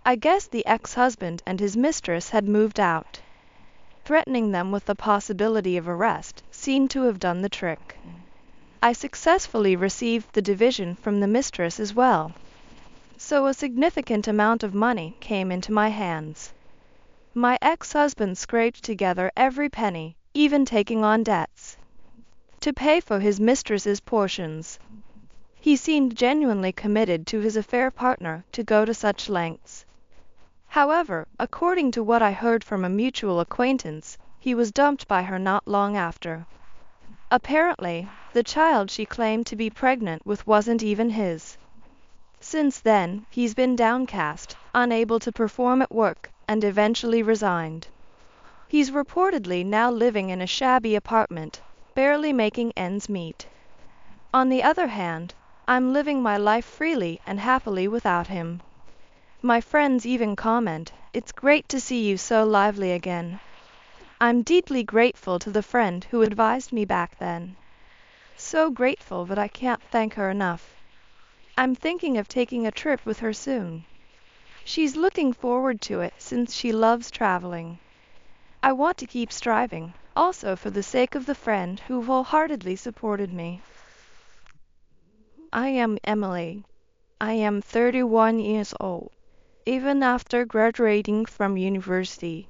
I guess the ex-husband and his mistress had moved out. Threatening them with the possibility of arrest seemed to have done the trick. I successfully received the division from the mistress as well. So a significant amount of money came into my hands. My ex-husband scraped together every penny, even taking on debts, to pay for his mistress's portions. He seemed genuinely committed to his affair partner to go to such lengths. However, according to what I heard from a mutual acquaintance, he was dumped by her not long after. Apparently, the child she claimed to be pregnant with wasn't even his. Since then, he's been downcast, unable to perform at work, and eventually resigned. He's reportedly now living in a shabby apartment, barely making ends meet. On the other hand, I'm living my life freely and happily without him. My friends even comment, "It's great to see you so lively again." I'm deeply grateful to the friend who advised me back then. So grateful that I can't thank her enough. I'm thinking of taking a trip with her soon. She's looking forward to it since she loves traveling. I want to keep striving, also for the sake of the friend who wholeheartedly supported me. I am Emily. I am 31 years old. Even after graduating from university,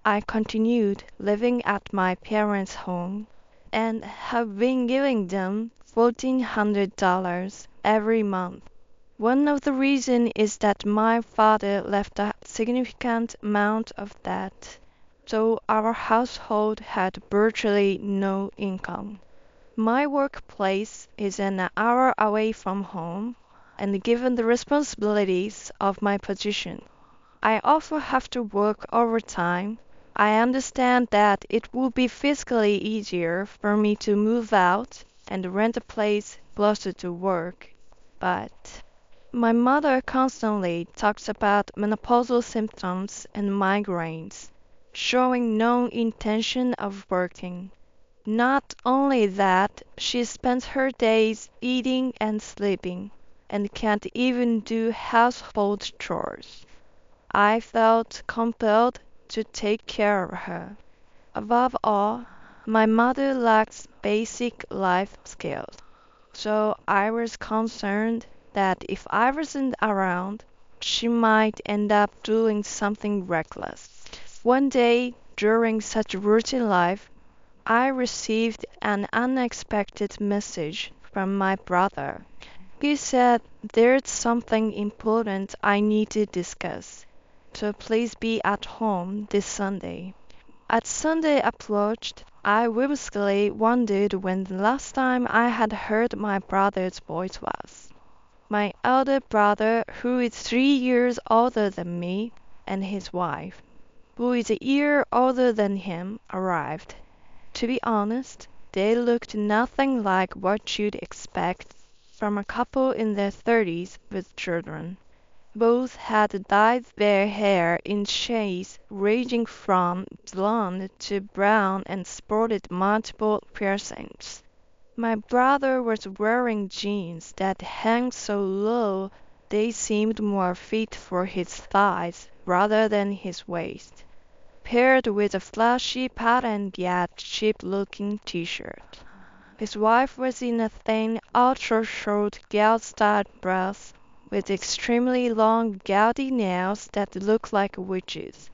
I continued living at my parents' home and have been giving them $1,400 every month. One of the reasons is that my father left a significant amount of debt, so our household had virtually no income. My workplace is an hour away from home, and given the responsibilities of my position, I also have to work overtime. I understand that it would be physically easier for me to move out and rent a place closer to work, but my mother constantly talks about menopausal symptoms and migraines, showing no intention of working. Not only that, she spends her days eating and sleeping, and can't even do household chores. I felt compelled to take care of her. Above all, my mother lacks basic life skills, so I was concerned that if I wasn't around, she might end up doing something reckless. One day, during such routine life, I received an unexpected message from my brother. He said there's something important I need to discuss, so please be at home this Sunday. As Sunday approached, I whimsically wondered when the last time I had heard my brother's voice was. My elder brother, who is 3 years older than me, and his wife, who is a year older than him, arrived. To be honest, they looked nothing like what you'd expect from a couple in their 30s with children. Both had dyed their hair in shades ranging from blonde to brown and sported multiple piercings. My brother was wearing jeans that hung so low they seemed more fit for his thighs rather than his waist, paired with a flashy patterned yet cheap-looking t-shirt. His wife was in a thin, ultra-short gout-style dress with extremely long gaudy nails that looked like witches,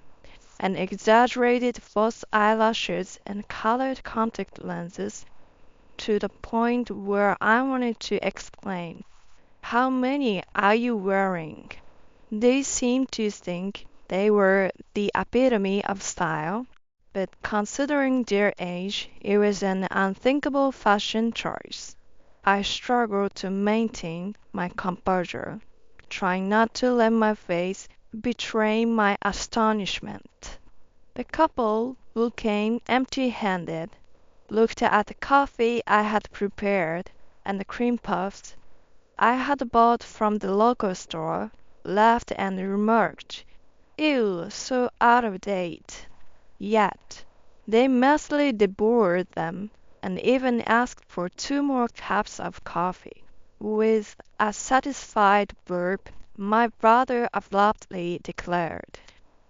and exaggerated false eyelashes and colored contact lenses to the point where I wanted to exclaim, "How many are you wearing?" They seemed to think they were the epitome of style, but considering their age, it was an unthinkable fashion choice. I struggled to maintain my composure, trying not to let my face betray my astonishment. The couple, who came empty-handed, looked at the coffee I had prepared and the cream puffs I had bought from the local store, laughed and remarked, "Ew, so out of date." Yet they mostly devoured them and even asked for 2 more cups of coffee. With a satisfied burp, my brother abruptly declared,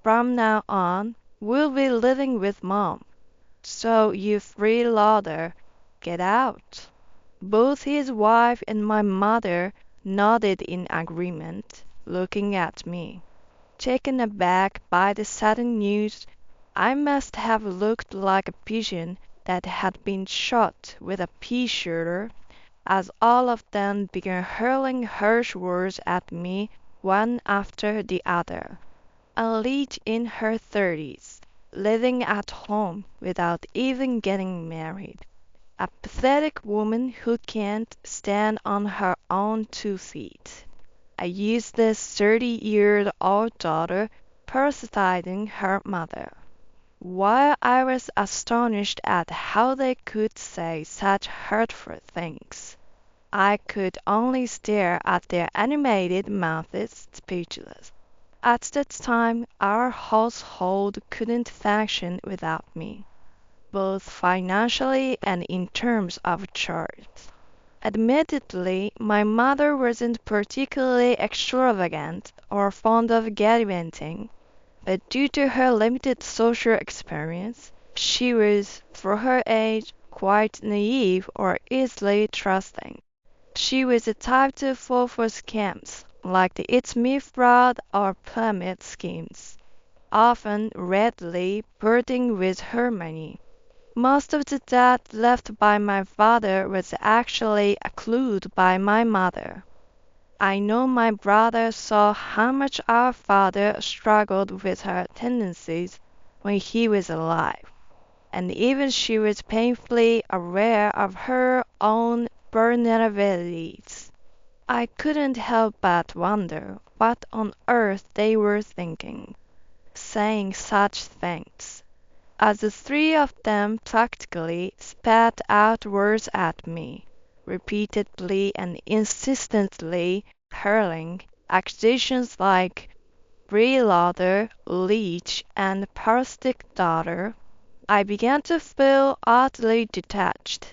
"From now on, we'll be living with Mom. So you freeloader, get out." Both his wife and my mother nodded in agreement, looking at me. Taken aback by the sudden news, I must have looked like a pigeon that had been shot with a pea shooter, as all of them began hurling harsh words at me one after the other. A lady in her 30s, living at home without even getting married. A pathetic woman who can't stand on her own 2 feet. A useless 30-year-old daughter parasitizing her mother. While I was astonished at how they could say such hurtful things, I could only stare at their animated mouths, speechless. At that time, our household couldn't function without me, both financially and in terms of chores. Admittedly, my mother wasn't particularly extravagant or fond of gallivanting, but due to her limited social experience, she was, for her age, quite naive or easily trusting. She was the type to fall for scams, like the It's Me fraud or pyramid schemes, often readily parting with her money. Most of the debt left by my father was actually accrued by my mother. I know my brother saw how much our father struggled with her tendencies when he was alive, and even she was painfully aware of her own vulnerabilities. I couldn't help but wonder what on earth they were thinking, saying such things, as the three of them practically spat out words at me, repeatedly and insistently hurling accusations like freeloader, leech, and parasitic daughter. I began to feel oddly detached.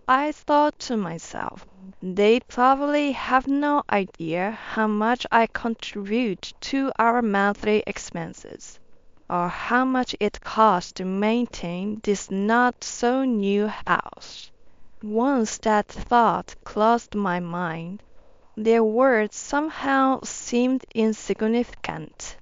I thought to myself, they probably have no idea how much I contribute to our monthly expenses, or how much it costs to maintain this not so new house. Once that thought crossed my mind, their words somehow seemed insignificant.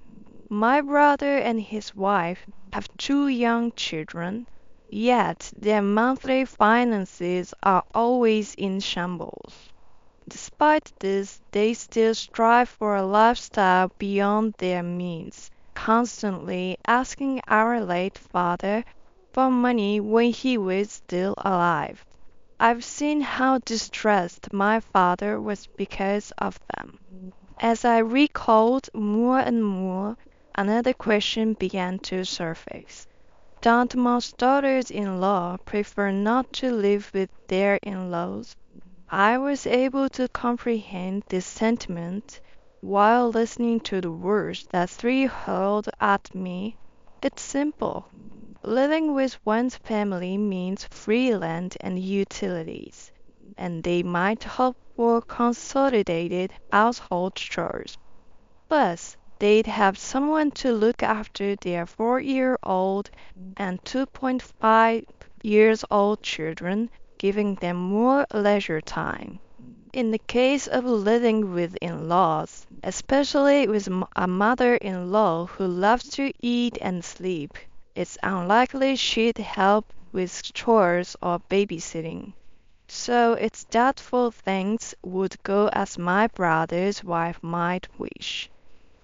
My brother and his wife have two young children, yet their monthly finances are always in shambles. Despite this, they still strive for a lifestyle beyond their means, constantly asking our late father for money when he was still alive. I've seen how distressed my father was because of them. As I recalled more and more, another question began to surface. Don't most daughters-in-law prefer not to live with their in-laws? I was able to comprehend this sentiment while listening to the words that three hurled at me. It's simple. Living with one's family means free land and utilities, and they might hope for consolidated household chores. Plus, they'd have someone to look after their 4-year-old and 2.5 years old children, giving them more leisure time. In the case of living with in-laws, especially with a mother-in-law who loves to eat and sleep, it's unlikely she'd help with chores or babysitting. So it's doubtful things would go as my brother's wife might wish.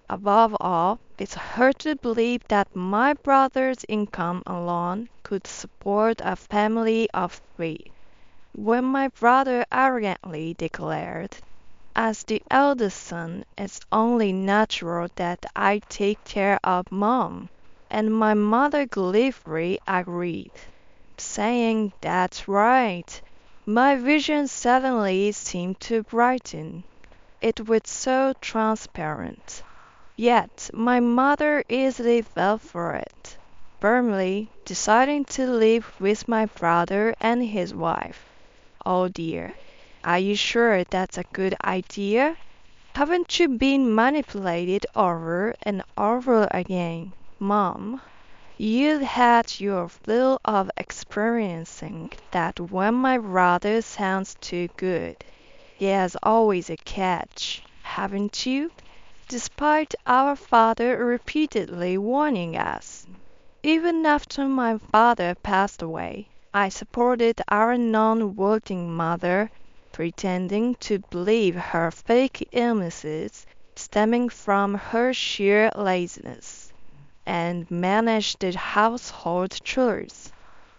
Above all, it's hard to believe that my brother's income alone could support a family of three, when my brother arrogantly declared, "As the eldest son, it's only natural that I take care of Mom," and my mother gleefully agreed, saying, "That's right." My vision suddenly seemed to brighten. It was so transparent. Yet my mother easily fell for it, firmly deciding to live with my brother and his wife. Oh dear, are you sure that's a good idea? Haven't you been manipulated over and over again, Mom? You've had your fill of experiencing that when my brother sounds too good, there's always a catch, haven't you? Despite our father repeatedly warning us. Even after my father passed away, I supported our non-working mother, pretending to believe her fake illnesses stemming from her sheer laziness, and managed the household chores.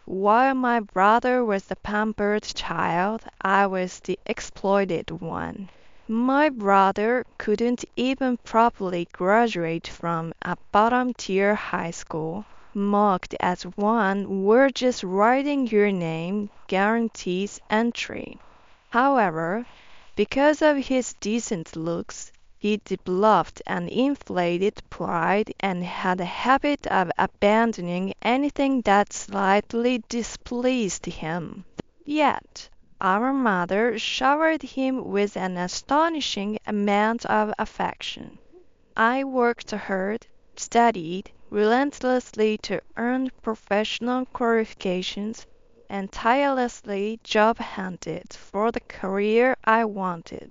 While my brother was the pampered child, I was the exploited one. My brother couldn't even properly graduate from a bottom-tier high school, mocked as one where just writing your name guarantees entry. However, because of his decent looks, he developed an inflated pride and had a habit of abandoning anything that slightly displeased him. Yet, our mother showered him with an astonishing amount of affection. I worked hard, studied relentlessly to earn professional qualifications, and tirelessly job hunted for the career I wanted.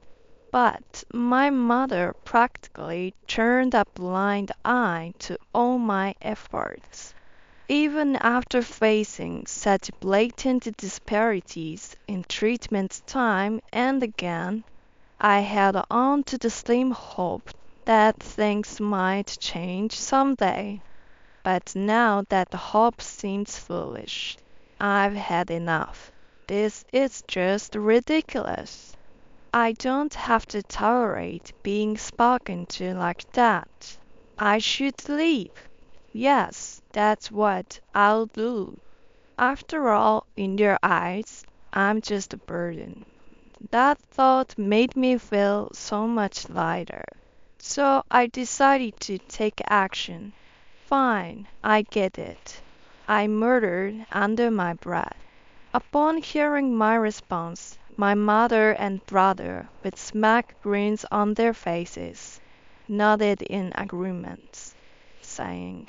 But my mother practically turned a blind eye to all my efforts. Even after facing such blatant disparities in treatment time and again, I held on to the slim hope that things might change someday. But now that the hope seems foolish, I've had enough. This is just ridiculous. I don't have to tolerate being spoken to like that. I should leave. Yes, that's what I'll do. After all, in their eyes, I'm just a burden. That thought made me feel so much lighter. So I decided to take action. Fine, I get it. I murmured under my breath. Upon hearing my response, my mother and brother, with smack grins on their faces, nodded in agreement, saying,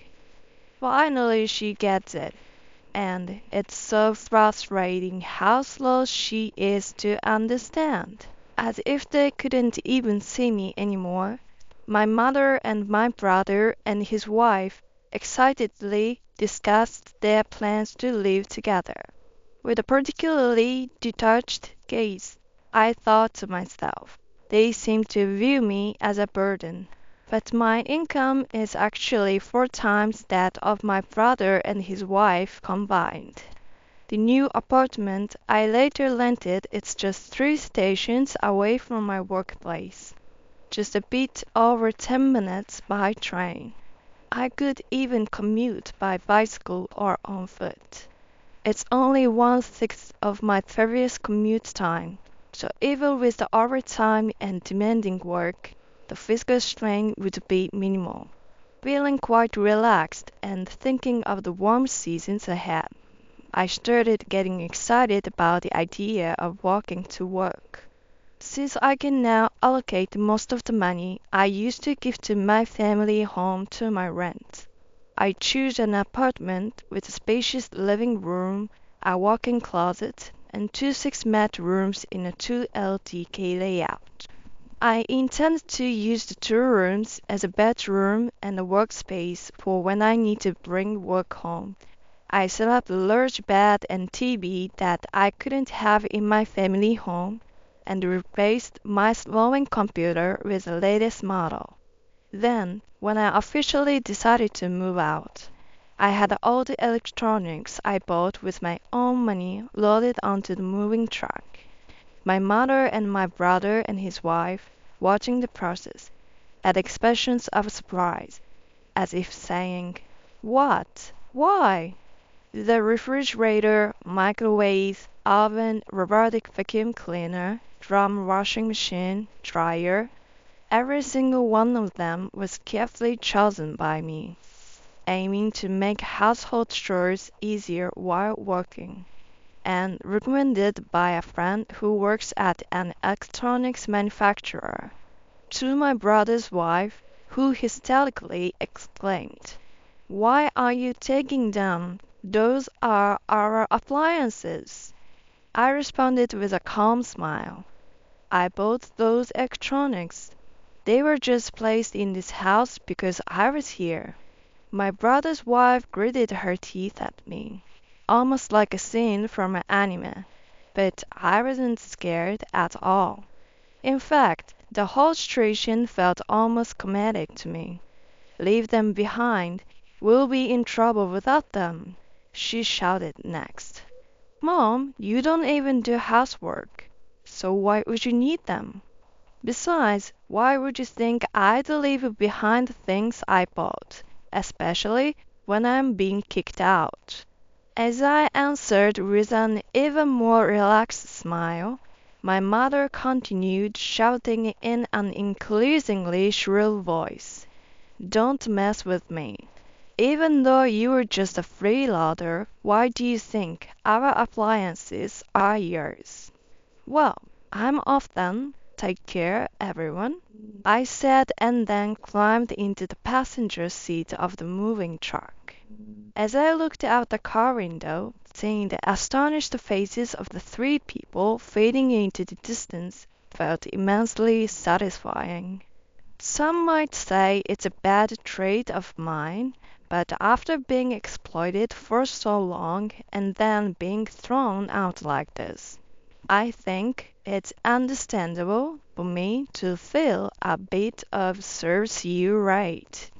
"Finally she gets it, and it's so frustrating how slow she is to understand." As if they couldn't even see me anymore, my mother and my brother and his wife excitedly discussed their plans to live together. With a particularly detached gaze, I thought to myself, they seem to view me as a burden, but my income is actually 4 times that of my brother and his wife combined. The new apartment I later rented is just 3 stations away from my workplace, just a bit over 10 minutes by train. I could even commute by bicycle or on foot. It's only 1/6 of my previous commute time, so even with the overtime and demanding work, the physical strain would be minimal. Feeling quite relaxed and thinking of the warm seasons ahead, I started getting excited about the idea of walking to work. Since I can now allocate most of the money I used to give to my family home to my rent, I choose an apartment with a spacious living room, a walk-in closet, and 2 6-mat rooms in a 2 LDK layout. I intend to use the 2 rooms as a bedroom and a workspace for when I need to bring work home. I set up a large bed and TV that I couldn't have in my family home, and replaced my slowing computer with the latest model. Then, when I officially decided to move out, I had all the electronics I bought with my own money loaded onto the moving truck. My mother and my brother and his wife, watching the process, had expressions of surprise, as if saying, "What? Why?" The refrigerator, microwave, oven, robotic vacuum cleaner, drum washing machine, dryer, every single one of them was carefully chosen by me, aiming to make household chores easier while working, and recommended by a friend who works at an electronics manufacturer. To my brother's wife, who hysterically exclaimed, "Why are you taking them? Those are our appliances." I responded with a calm smile. "I bought those electronics. They were just placed in this house because I was here." My brother's wife gritted her teeth at me, almost like a scene from an anime, but I wasn't scared at all. In fact, the whole situation felt almost comedic to me. "Leave them behind. We'll be in trouble without them," she shouted next. "Mom, you don't even do housework, so why would you need them? Besides, why would you think I'd leave behind the things I bought, especially when I'm being kicked out?" As I answered with an even more relaxed smile, My mother continued, shouting in an increasingly shrill voice, "Don't mess with me. Even though you're just a freeloader, why do you think our appliances are yours?" "Well, I'm off then. Take care, everyone," I said, and then climbed into the passenger seat of the moving truck. As I looked out the car window, seeing the astonished faces of the three people fading into the distance felt immensely satisfying. Some might say it's a bad trait of mine, but after being exploited for so long and then being thrown out like this, I think it's understandable for me to feel a bit of serves you right.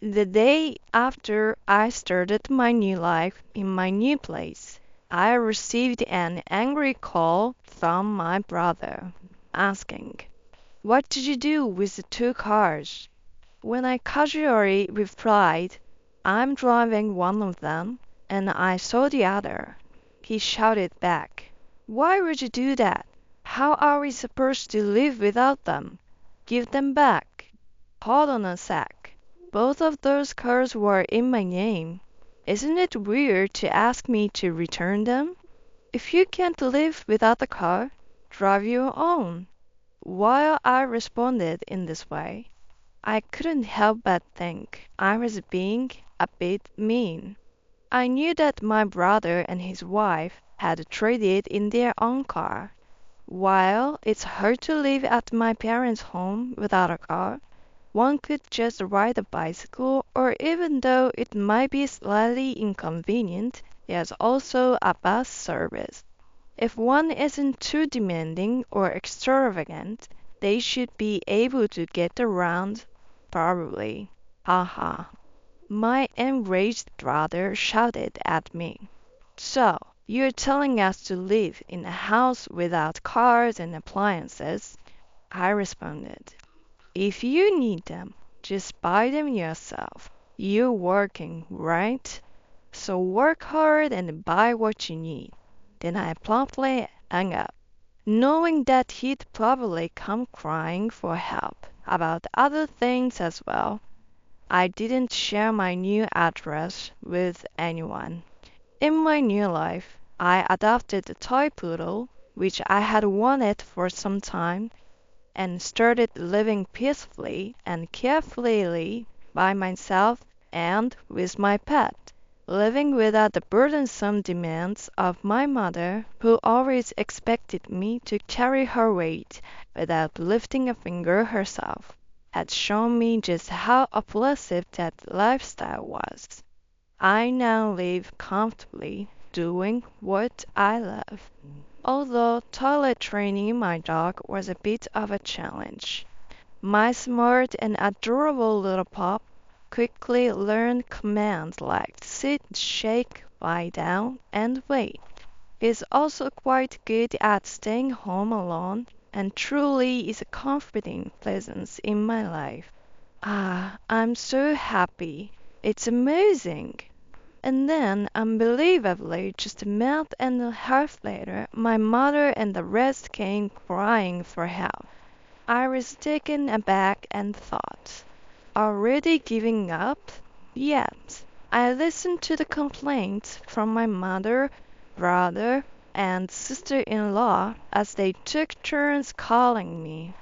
The day after I started my new life in my new place, I received an angry call from my brother, asking, "What did you do with the two cars?" When I casually replied, "I'm driving one of them, and I saw the other," he shouted back, "Why would you do that? How are we supposed to live without them? Give them back." "Hold on a sec. Both of those cars were in my name. Isn't it weird to ask me to return them? If you can't live without the car, drive your own." While I responded in this way, I couldn't help but think I was being a bit mean. I knew that my brother and his wife had traded in their own car. While it's hard to live at my parents' home without a car, one could just ride a bicycle, or even though it might be slightly inconvenient, there's also a bus service. If one isn't too demanding or extravagant, they should be able to get around, probably. Haha. My enraged brother shouted at me. "So, you're telling us to live in a house without cars and appliances?" I responded. "If you need them, just buy them yourself. You're working, right? So work hard and buy what you need." Then I promptly hung up, knowing that he'd probably come crying for help about other things as well. I didn't share my new address with anyone. In my new life, I adopted a toy poodle, which I had wanted for some time, and started living peacefully and carefully by myself and with my pet, living without the burdensome demands of my mother, who always expected me to carry her weight without lifting a finger herself, had shown me just how oppressive that lifestyle was. I now live comfortably, doing what I love. Although toilet training my dog was a bit of a challenge, my smart and adorable little pup quickly learned commands like sit, shake, lie down, and wait. He's also quite good at staying home alone and truly is a comforting presence in my life. Ah, I'm so happy. It's amazing. And then, unbelievably, just a month and a half later, my mother and the rest came crying for help. I was taken aback and thought, already giving up? Yet, I listened to the complaints from my mother, brother, and sister-in-law as they took turns calling me.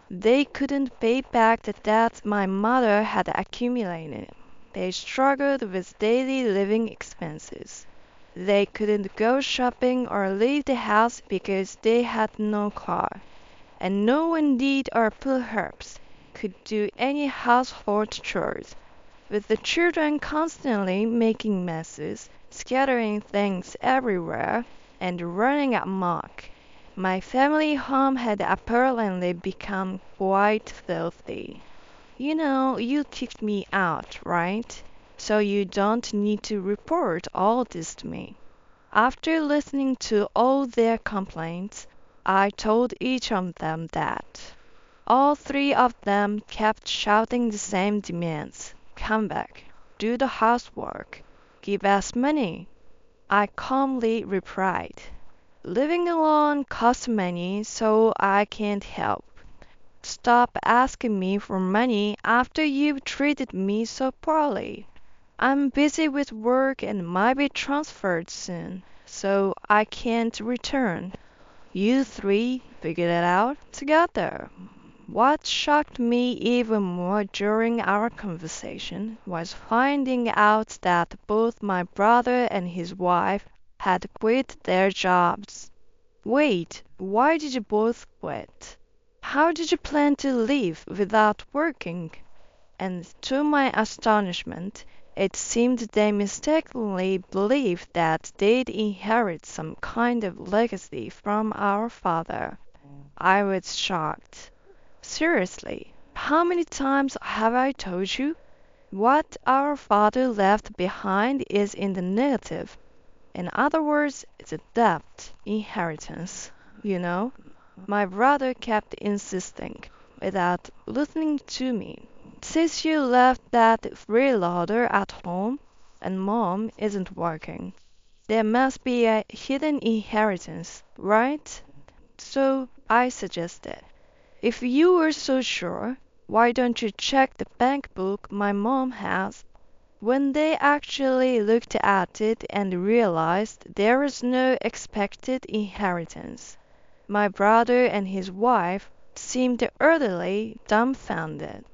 They couldn't pay back the debt my mother had accumulated. They struggled with daily living expenses. They couldn't go shopping or leave the house because they had no car, and no one did or perhaps could do any household chores, with the children constantly making messes, scattering things everywhere, and running amok. My family home had apparently become quite filthy. You know, you kicked me out, right? So you don't need to report all this to me. After listening to all their complaints, I told each of them that. All three of them kept shouting the same demands. Come back, do the housework, give us money. I calmly replied, living alone costs money, so I can't help. Stop asking me for money after you've treated me so poorly. I'm busy with work and might be transferred soon, so I can't return. You three figured it out together. What shocked me even more during our conversation was finding out that both my brother and his wife had quit their jobs. Wait, why did you both quit? How did you plan to live without working? And to my astonishment, it seemed they mistakenly believed that they'd inherit some kind of legacy from our father. I was shocked. Seriously, how many times have I told you? What our father left behind is in the negative. In other words, it's a debt, inheritance, you know? My brother kept insisting, without listening to me. Since you left that freeloader at home, and Mom isn't working, there must be a hidden inheritance, right? So I suggested, if you were so sure, why don't you check the bank book my mom has? When they actually looked at it and realized there was no expected inheritance, my brother and his wife seemed utterly dumbfounded.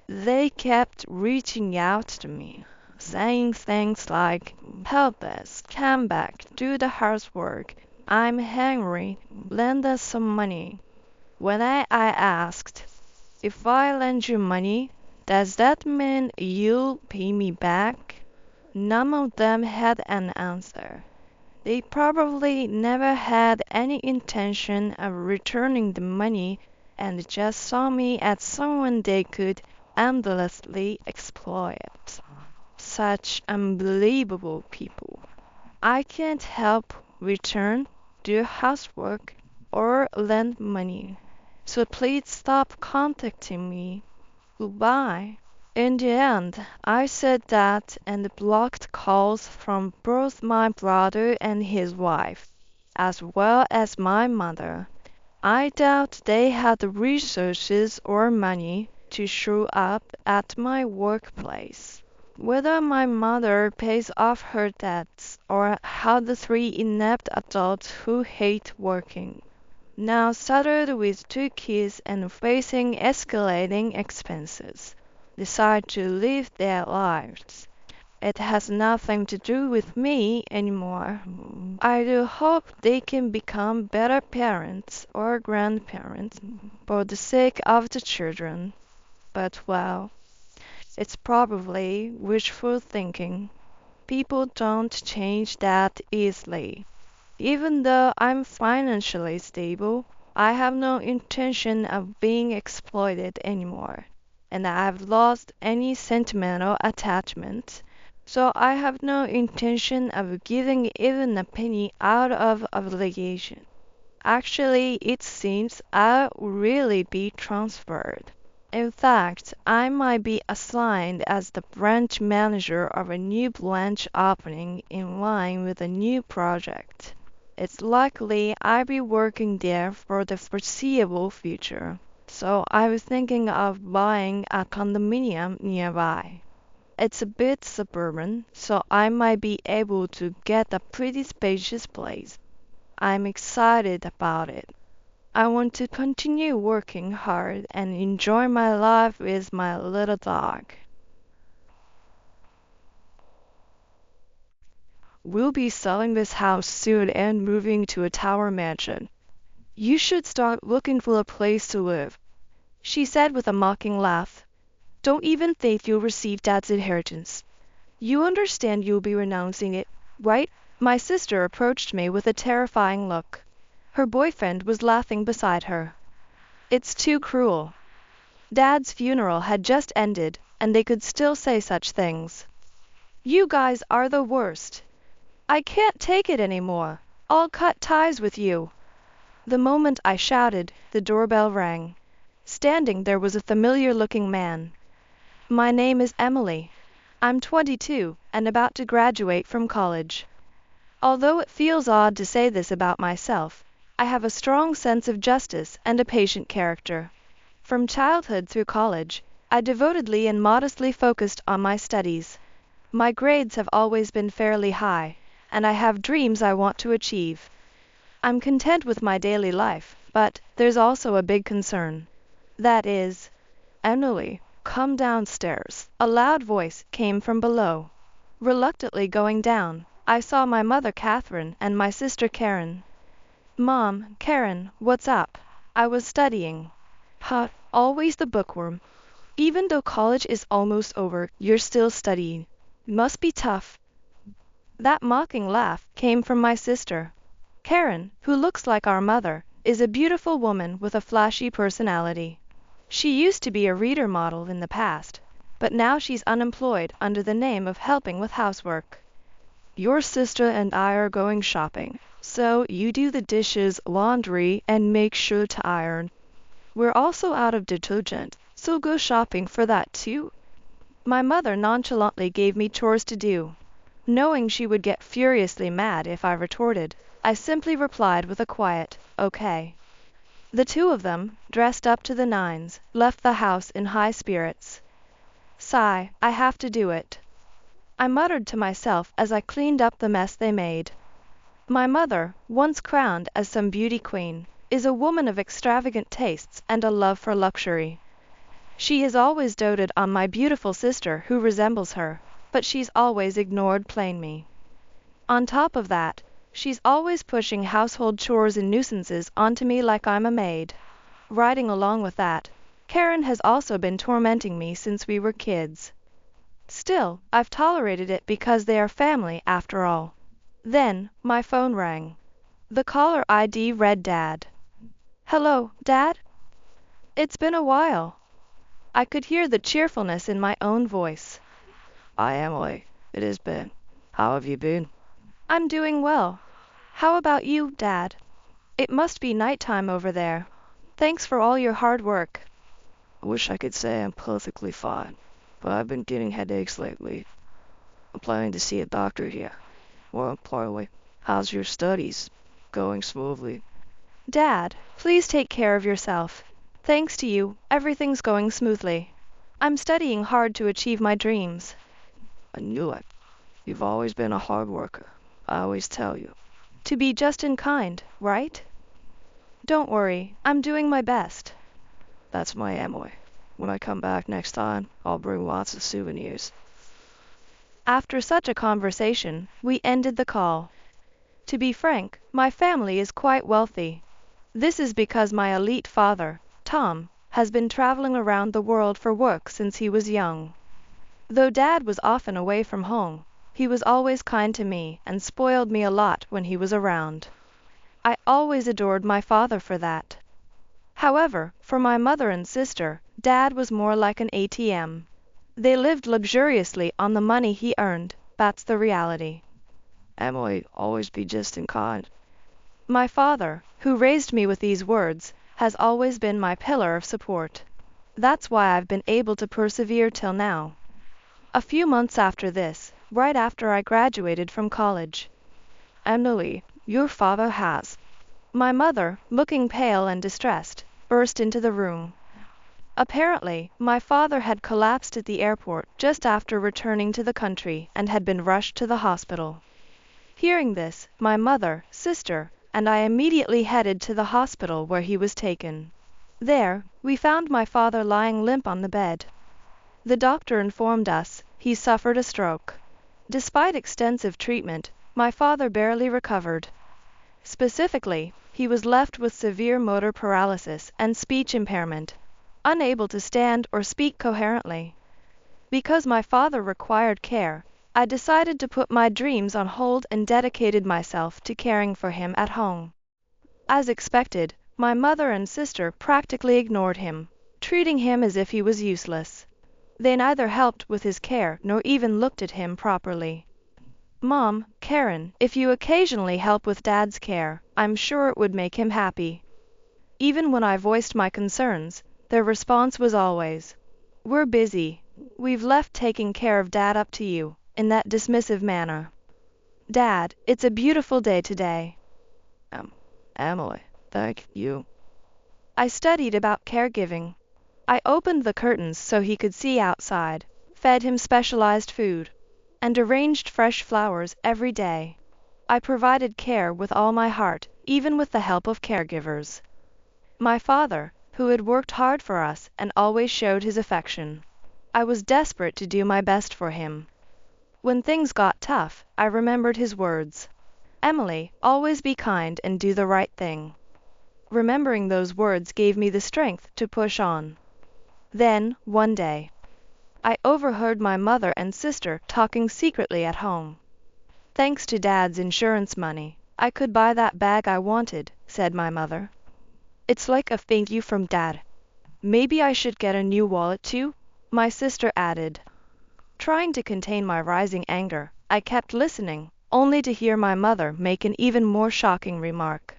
They kept reaching out to me, saying things like, "Help us, come back, do the housework. I'm hungry, lend us some money." When I asked, "If I lend you money, does that mean you'll pay me back?" None of them had an answer. They probably never had any intention of returning the money and just saw me as someone they could endlessly exploit. Such unbelievable people. I can't help return, do housework, or lend money. So please stop contacting me. Goodbye. In the end, I said that and blocked calls from both my brother and his wife, as well as my mother. I doubt they had the resources or money to show up at my workplace. Whether my mother pays off her debts or how the three inept adults who hate working, now settled with two kids and facing escalating expenses, decide to live their lives. It has nothing to do with me anymore. I do hope they can become better parents or grandparents for the sake of the children. But well, it's probably wishful thinking. People don't change that easily. Even though I'm financially stable, I have no intention of being exploited anymore, and I've lost any sentimental attachment, so I have no intention of giving even a penny out of obligation. Actually, it seems I'll really be transferred. In fact, I might be assigned as the branch manager of a new branch opening in line with a new project. It's likely I'll be working there for the foreseeable future, so I was thinking of buying a condominium nearby. It's a bit suburban, so I might be able to get a pretty spacious place. I'm excited about it. I want to continue working hard and enjoy my life with my little dog. We'll be selling this house soon and moving to a tower mansion. You should start looking for a place to live, she said with a mocking laugh. Don't even think you'll receive Dad's inheritance. You understand you'll be renouncing it, right? My sister approached me with a terrifying look. Her boyfriend was laughing beside her. It's too cruel. Dad's funeral had just ended, and they could still say such things. You guys are the worst. I can't take it anymore. I'll cut ties with you. The moment I shouted, the doorbell rang. Standing there was a familiar-looking man. My name is Emily. I'm 22 and about to graduate from college. Although it feels odd to say this about myself, I have a strong sense of justice and a patient character. From childhood through college, I devotedly and modestly focused on my studies. My grades have always been fairly high, and I have dreams I want to achieve. I'm content with my daily life, but there's also a big concern. That is, Emily, come downstairs. A loud voice came from below. Reluctantly going down, I saw my mother Catherine and my sister Karen. Mom, Karen, what's up? I was studying. Huh, always the bookworm. Even though college is almost over, you're still studying. Must be tough. That mocking laugh came from my sister. Karen, who looks like our mother, is a beautiful woman with a flashy personality. She used to be a reader model in the past, but now she's unemployed under the name of helping with housework. Your sister and I are going shopping, so you do the dishes, laundry, and make sure to iron. We're also out of detergent, so go shopping for that too. My mother nonchalantly gave me chores to do. Knowing she would get furiously mad if I retorted, I simply replied with a quiet, okay. The two of them, dressed up to the nines, left the house in high spirits. Sigh, I have to do it, I muttered to myself as I cleaned up the mess they made. My mother, once crowned as some beauty queen, is a woman of extravagant tastes and a love for luxury. She has always doted on my beautiful sister who resembles her, but she's always ignored plain me. On top of that, she's always pushing household chores and nuisances onto me like I'm a maid. Riding along with that, Karen has also been tormenting me since we were kids. Still, I've tolerated it because they are family after all. Then, my phone rang. The caller ID read Dad. Hello, Dad? It's been a while. I could hear the cheerfulness in my own voice. Hi, Emily. It has been. How have you been? I'm doing well. How about you, Dad? It must be nighttime over there. Thanks for all your hard work. I wish I could say I'm perfectly fine, but I've been getting headaches lately. I'm planning to see a doctor here. More importantly, how's your studies? Going smoothly? Dad, please take care of yourself. Thanks to you, everything's going smoothly. I'm studying hard to achieve my dreams. I knew it. You've always been a hard worker. I always tell you. To be just and kind, right? Don't worry, I'm doing my best. That's my Emily. When I come back next time, I'll bring lots of souvenirs. After such a conversation, we ended the call. To be frank, my family is quite wealthy. This is because my elite father, Tom, has been traveling around the world for work since he was young. Though Dad was often away from home, he was always kind to me and spoiled me a lot when he was around. I always adored my father for that. However, for my mother and sister, Dad was more like an ATM. They lived luxuriously on the money he earned, that's the reality. Emily, always be just and kind. My father, who raised me with these words, has always been my pillar of support. That's why I've been able to persevere till now. A few months after this, right after I graduated from college. Emily, your father has. My mother, looking pale and distressed, burst into the room. Apparently, my father had collapsed at the airport just after returning to the country and had been rushed to the hospital. Hearing this, my mother, sister, and I immediately headed to the hospital where he was taken. There, we found my father lying limp on the bed. The doctor informed us he suffered a stroke. Despite extensive treatment, my father barely recovered. Specifically, he was left with severe motor paralysis and speech impairment, unable to stand or speak coherently. Because my father required care, I decided to put my dreams on hold and dedicated myself to caring for him at home. As expected, my mother and sister practically ignored him, treating him as if he was useless. They neither helped with his care nor even looked at him properly. Mom, Karen, if you occasionally help with Dad's care, I'm sure it would make him happy. Even when I voiced my concerns, their response was always, "We're busy. We've left taking care of Dad up to you," in that dismissive manner. Dad, it's a beautiful day today. Emily, thank you. I studied about caregiving. I opened the curtains so he could see outside, fed him specialized food, and arranged fresh flowers every day. I provided care with all my heart, even with the help of caregivers. My father, who had worked hard for us and always showed his affection. I was desperate to do my best for him. When things got tough, I remembered his words. Emily, always be kind and do the right thing. Remembering those words gave me the strength to push on. Then, one day, I overheard my mother and sister talking secretly at home. Thanks to Dad's insurance money, I could buy that bag I wanted, said my mother. It's like a thank you from Dad. Maybe I should get a new wallet too, my sister added. Trying to contain my rising anger, I kept listening, only to hear my mother make an even more shocking remark.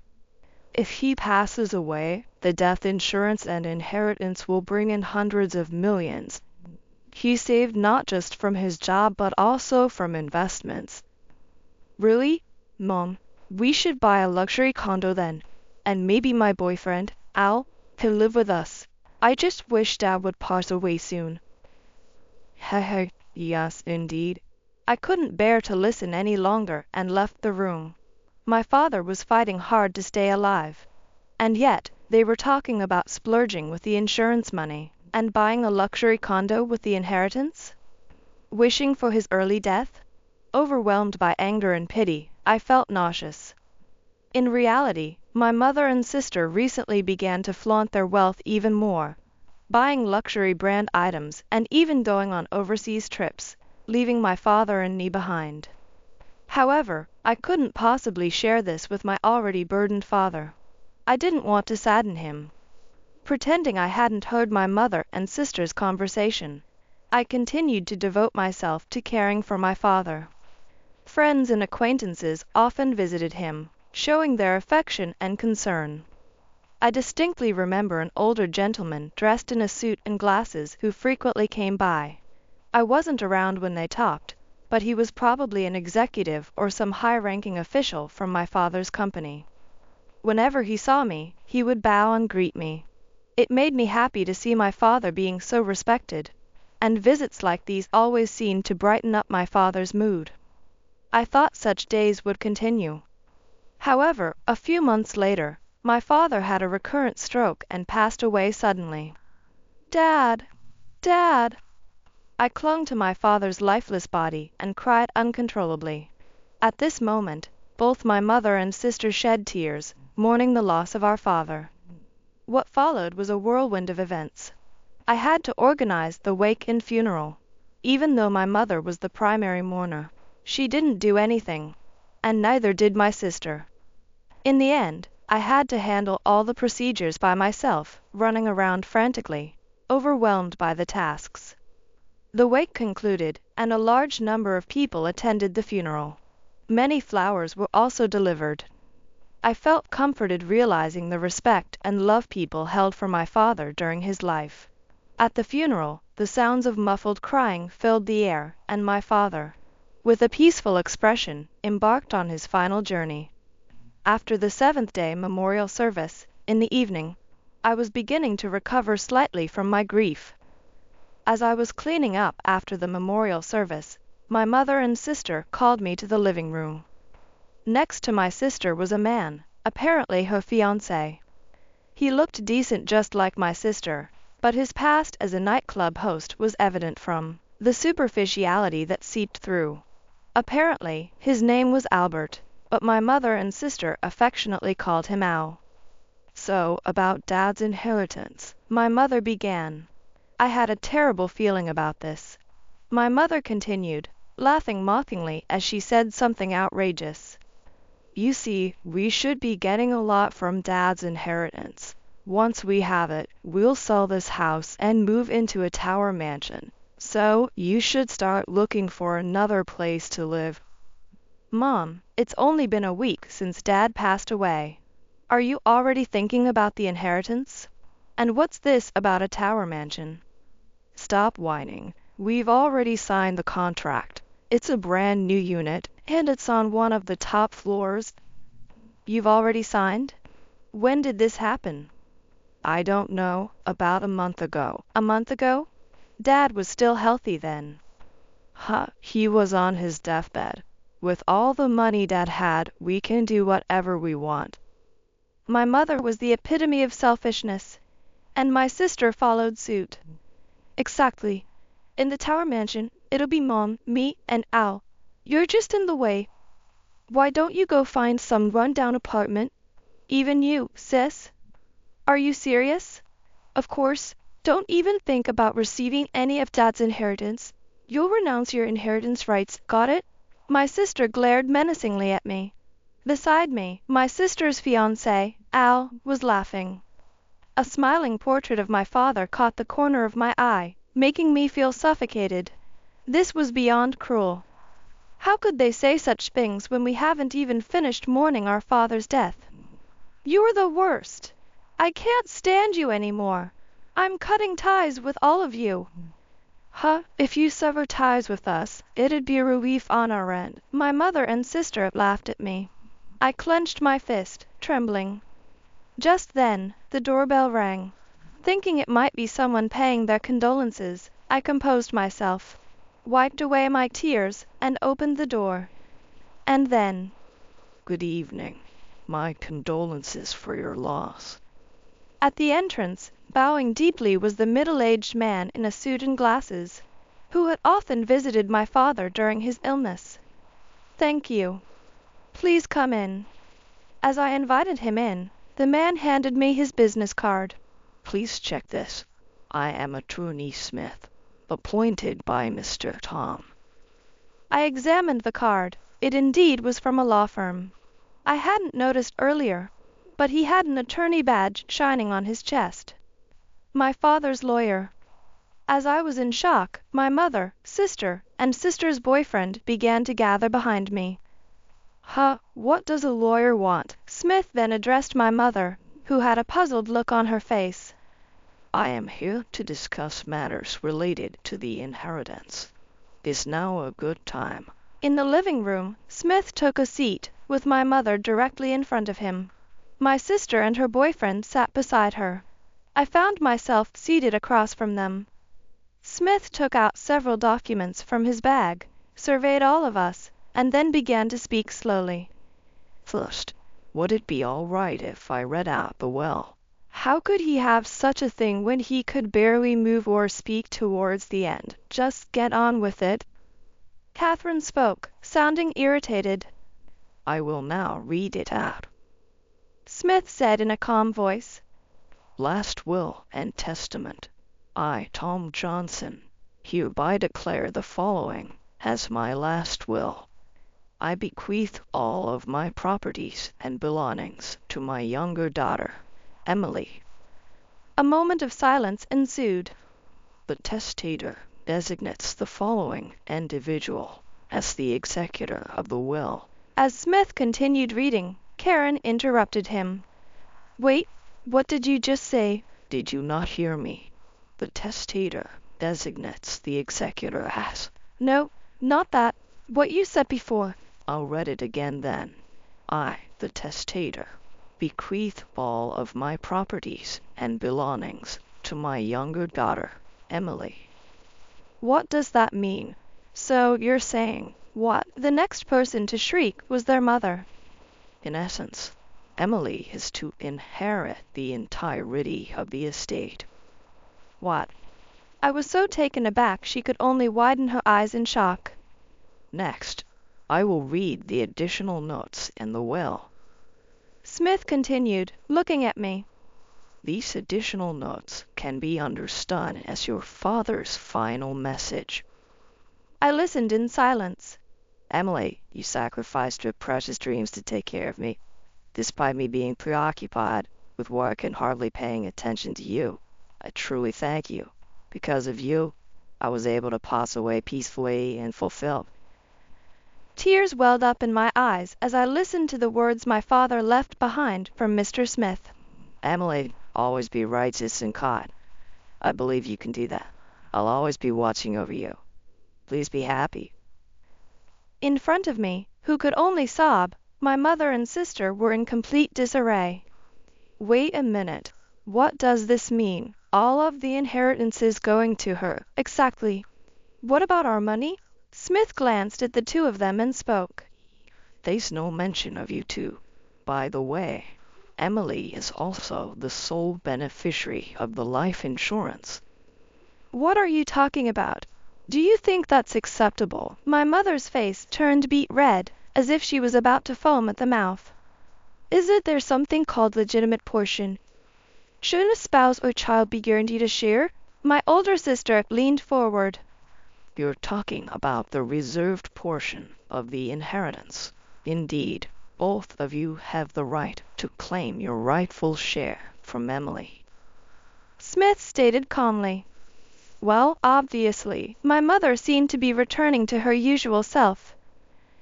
If he passes away, the death insurance and inheritance will bring in hundreds of millions. He saved not just from his job but also from investments. Really, Mom? We should buy a luxury condo then, and maybe my boyfriend, Al, he'll live with us. I just wish Dad would pass away soon. Hey, yes, indeed. I couldn't bear to listen any longer and left the room. My father was fighting hard to stay alive. And yet, they were talking about splurging with the insurance money and buying a luxury condo with the inheritance? Wishing for his early death? Overwhelmed by anger and pity, I felt nauseous. In reality, my mother and sister recently began to flaunt their wealth even more, buying luxury brand items and even going on overseas trips, leaving my father and me behind. However, I couldn't possibly share this with my already burdened father. I didn't want to sadden him. Pretending I hadn't heard my mother and sister's conversation, I continued to devote myself to caring for my father. Friends and acquaintances often visited him, showing their affection and concern. I distinctly remember an older gentleman dressed in a suit and glasses who frequently came by. I wasn't around when they talked, but he was probably an executive or some high-ranking official from my father's company. Whenever he saw me, he would bow and greet me. It made me happy to see my father being so respected, and visits like these always seemed to brighten up my father's mood. I thought such days would continue. However, a few months later, my father had a recurrent stroke and passed away suddenly. Dad! Dad! I clung to my father's lifeless body and cried uncontrollably. At this moment, both my mother and sister shed tears, mourning the loss of our father. What followed was a whirlwind of events. I had to organize the wake and funeral. Even though my mother was the primary mourner, she didn't do anything, and neither did my sister. In the end, I had to handle all the procedures by myself, running around frantically, overwhelmed by the tasks. The wake concluded, and a large number of people attended the funeral. Many flowers were also delivered. I felt comforted realizing the respect and love people held for my father during his life. At the funeral, the sounds of muffled crying filled the air, and my father, with a peaceful expression, embarked on his final journey. After the seventh-day memorial service, in the evening, I was beginning to recover slightly from my grief. As I was cleaning up after the memorial service, my mother and sister called me to the living room. Next to my sister was a man, apparently her fiancé. He looked decent just like my sister, but his past as a nightclub host was evident from the superficiality that seeped through. Apparently, his name was Albert, but my mother and sister affectionately called him Al. So, about Dad's inheritance, my mother began. I had a terrible feeling about this. My mother continued, laughing mockingly as she said something outrageous. You see, we should be getting a lot from Dad's inheritance. Once we have it, we'll sell this house and move into a tower mansion. So, you should start looking for another place to live. Mom, it's only been a week since Dad passed away. Are you already thinking about the inheritance? And what's this about a tower mansion? Stop whining. We've already signed the contract. It's a brand new unit, and it's on one of the top floors. You've already signed? When did this happen? I don't know. About a month ago. A month ago? Dad was still healthy then. He was on his deathbed. With all the money Dad had, we can do whatever we want. My mother was the epitome of selfishness, and my sister followed suit. Exactly. In the Tower Mansion, it'll be Mom, me, and Al. You're just in the way. Why don't you go find some run-down apartment? Even you, sis? Are you serious? Of course, don't even think about receiving any of Dad's inheritance. You'll renounce your inheritance rights, got it? My sister glared menacingly at me. Beside me, my sister's fiancé, Al, was laughing. A smiling portrait of my father caught the corner of my eye, making me feel suffocated. This was beyond cruel. How could they say such things when we haven't even finished mourning our father's death? You're the worst. I can't stand you anymore. I'm cutting ties with all of you. If you sever ties with us, it'd be a relief on our end. My mother and sister laughed at me. I clenched my fist, trembling. Just then, the doorbell rang. Thinking it might be someone paying their condolences, I composed myself, wiped away my tears, and opened the door. And then, Good evening. My condolences for your loss. At the entrance, bowing deeply, was the middle-aged man in a suit and glasses, who had often visited my father during his illness. Thank you. Please come in. As I invited him in, the man handed me his business card. Please check this. I am Attorney Smith, appointed by Mr. Tom. I examined the card. It indeed was from a law firm. I hadn't noticed earlier, but he had an attorney badge shining on his chest. My father's lawyer. As I was in shock, my mother, sister, and sister's boyfriend began to gather behind me. What does a lawyer want? Smith then addressed my mother, who had a puzzled look on her face. I am here to discuss matters related to the inheritance. Is now a good time? In the living room, Smith took a seat, with my mother directly in front of him. My sister and her boyfriend sat beside her. I found myself seated across from them. Smith took out several documents from his bag, surveyed all of us, and then began to speak slowly. First, would it be all right if I read out the will? How could he have such a thing when he could barely move or speak towards the end? Just get on with it. Catherine spoke, sounding irritated. I will now read it out. Smith said in a calm voice. Last will and testament. I, Tom Johnson, hereby declare the following as my last will. I bequeath all of my properties and belongings to my younger daughter, Emily. A moment of silence ensued. The testator designates the following individual as the executor of the will. As Smith continued reading, Karen interrupted him. Wait, what did you just say? Did you not hear me? The testator designates the executor as... No, not that. What you said before. I'll read it again then. I, the testator, bequeath all of my properties and belongings to my younger daughter, Emily. What does that mean? So you're saying, what? The next person to shriek was their mother. In essence, Emily is to inherit the entirety of the estate. What? I was so taken aback she could only widen her eyes in shock. Next, I will read the additional notes in the will. Smith continued, looking at me. These additional notes can be understood as your father's final message. I listened in silence. Emily, you sacrificed your precious dreams to take care of me, despite me being preoccupied with work and hardly paying attention to you. I truly thank you. Because of you, I was able to pass away peacefully and fulfilled. Tears welled up in my eyes as I listened to the words my father left behind from Mr. Smith. Emily, always be righteous and kind. I believe you can do that. I'll always be watching over you. Please be happy. In front of me, who could only sob. My mother and sister were in complete disarray. Wait a minute. What does this mean? All of the inheritances going to her. Exactly. What about our money? Smith glanced at the two of them and spoke. There's no mention of you two. By the way, Emily is also the sole beneficiary of the life insurance. What are you talking about? Do you think that's acceptable? My mother's face turned beet red, as if she was about to foam at the mouth. Isn't there something called legitimate portion? Shouldn't a spouse or child be guaranteed a share? My older sister leaned forward. You're talking about the reserved portion of the inheritance. Indeed, both of you have the right to claim your rightful share from Emily. Smith stated calmly. Well, obviously, my mother seemed to be returning to her usual self.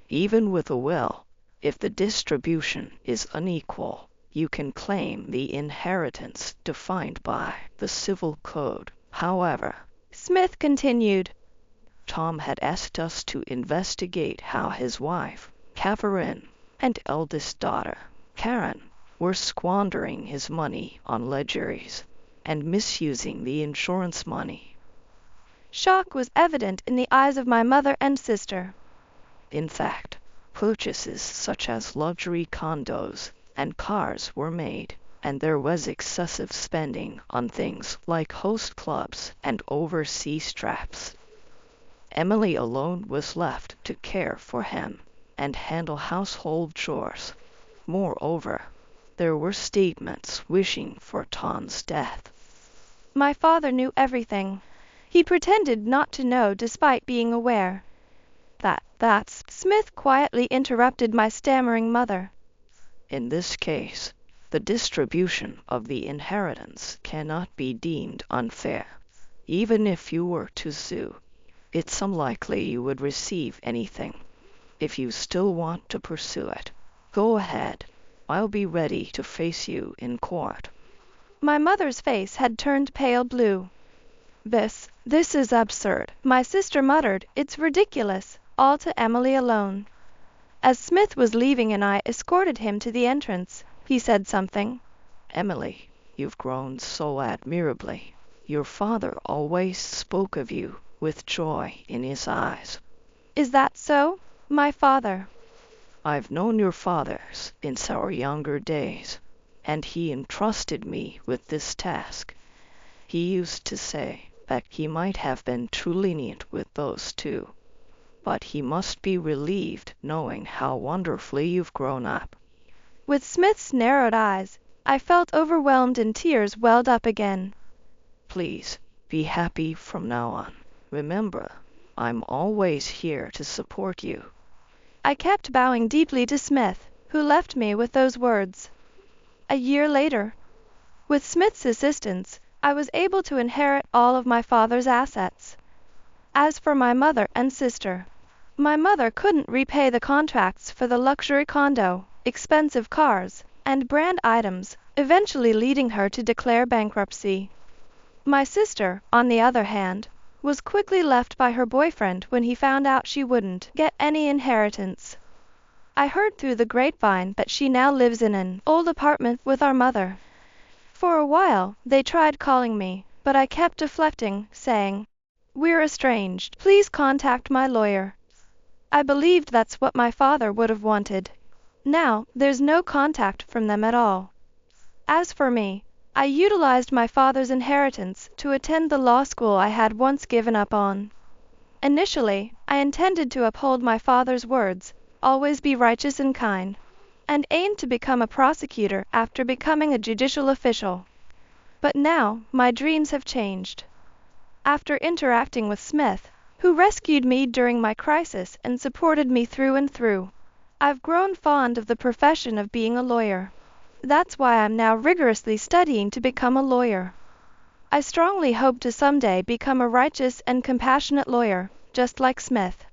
Even with a will, if the distribution is unequal, you can claim the inheritance defined by the Civil Code. However, Smith continued, Tom had asked us to investigate how his wife, Catherine, and eldest daughter, Karen, were squandering his money on luxuries and misusing the insurance money. Shock was evident in the eyes of my mother and sister. In fact, purchases such as luxury condos and cars were made, and there was excessive spending on things like host clubs and overseas trips. Emily alone was left to care for him and handle household chores. Moreover, there were statements wishing for Tom's death. My father knew everything. He pretended not to know despite being aware. That's... Smith quietly interrupted my stammering mother. In this case, the distribution of the inheritance cannot be deemed unfair. Even if you were to sue, it's unlikely you would receive anything. If you still want to pursue it, go ahead. I'll be ready to face you in court. My mother's face had turned pale blue. This is absurd, my sister muttered. It's ridiculous, all to Emily alone. As Smith was leaving and I escorted him to the entrance, he said something. Emily, you've grown so admirably. Your father always spoke of you with joy in his eyes. Is that so? My father. I've known your father since our younger days, and he entrusted me with this task. He used to say that he might have been too lenient with those two, but he must be relieved knowing how wonderfully you've grown up. With Smith's narrowed eyes, I felt overwhelmed and tears welled up again. Please, be happy from now on. Remember, I'm always here to support you. I kept bowing deeply to Smith, who left me with those words. A year later, with Smith's assistance, I was able to inherit all of my father's assets. As for my mother and sister, my mother couldn't repay the contracts for the luxury condo, expensive cars, and brand items, eventually leading her to declare bankruptcy. My sister, on the other hand, was quickly left by her boyfriend when he found out she wouldn't get any inheritance. I heard through the grapevine that she now lives in an old apartment with our mother. For a while, they tried calling me, but I kept deflecting, saying, "We're estranged. Please contact my lawyer." I believed that's what my father would have wanted. Now, there's no contact from them at all. As for me, I utilized my father's inheritance to attend the law school I had once given up on. Initially, I intended to uphold my father's words, always be righteous and kind, and aimed to become a prosecutor after becoming a judicial official. But now, my dreams have changed. After interacting with Smith, who rescued me during my crisis and supported me through and through, I've grown fond of the profession of being a lawyer. That's why I'm now rigorously studying to become a lawyer. I strongly hope to someday become a righteous and compassionate lawyer, just like Smith.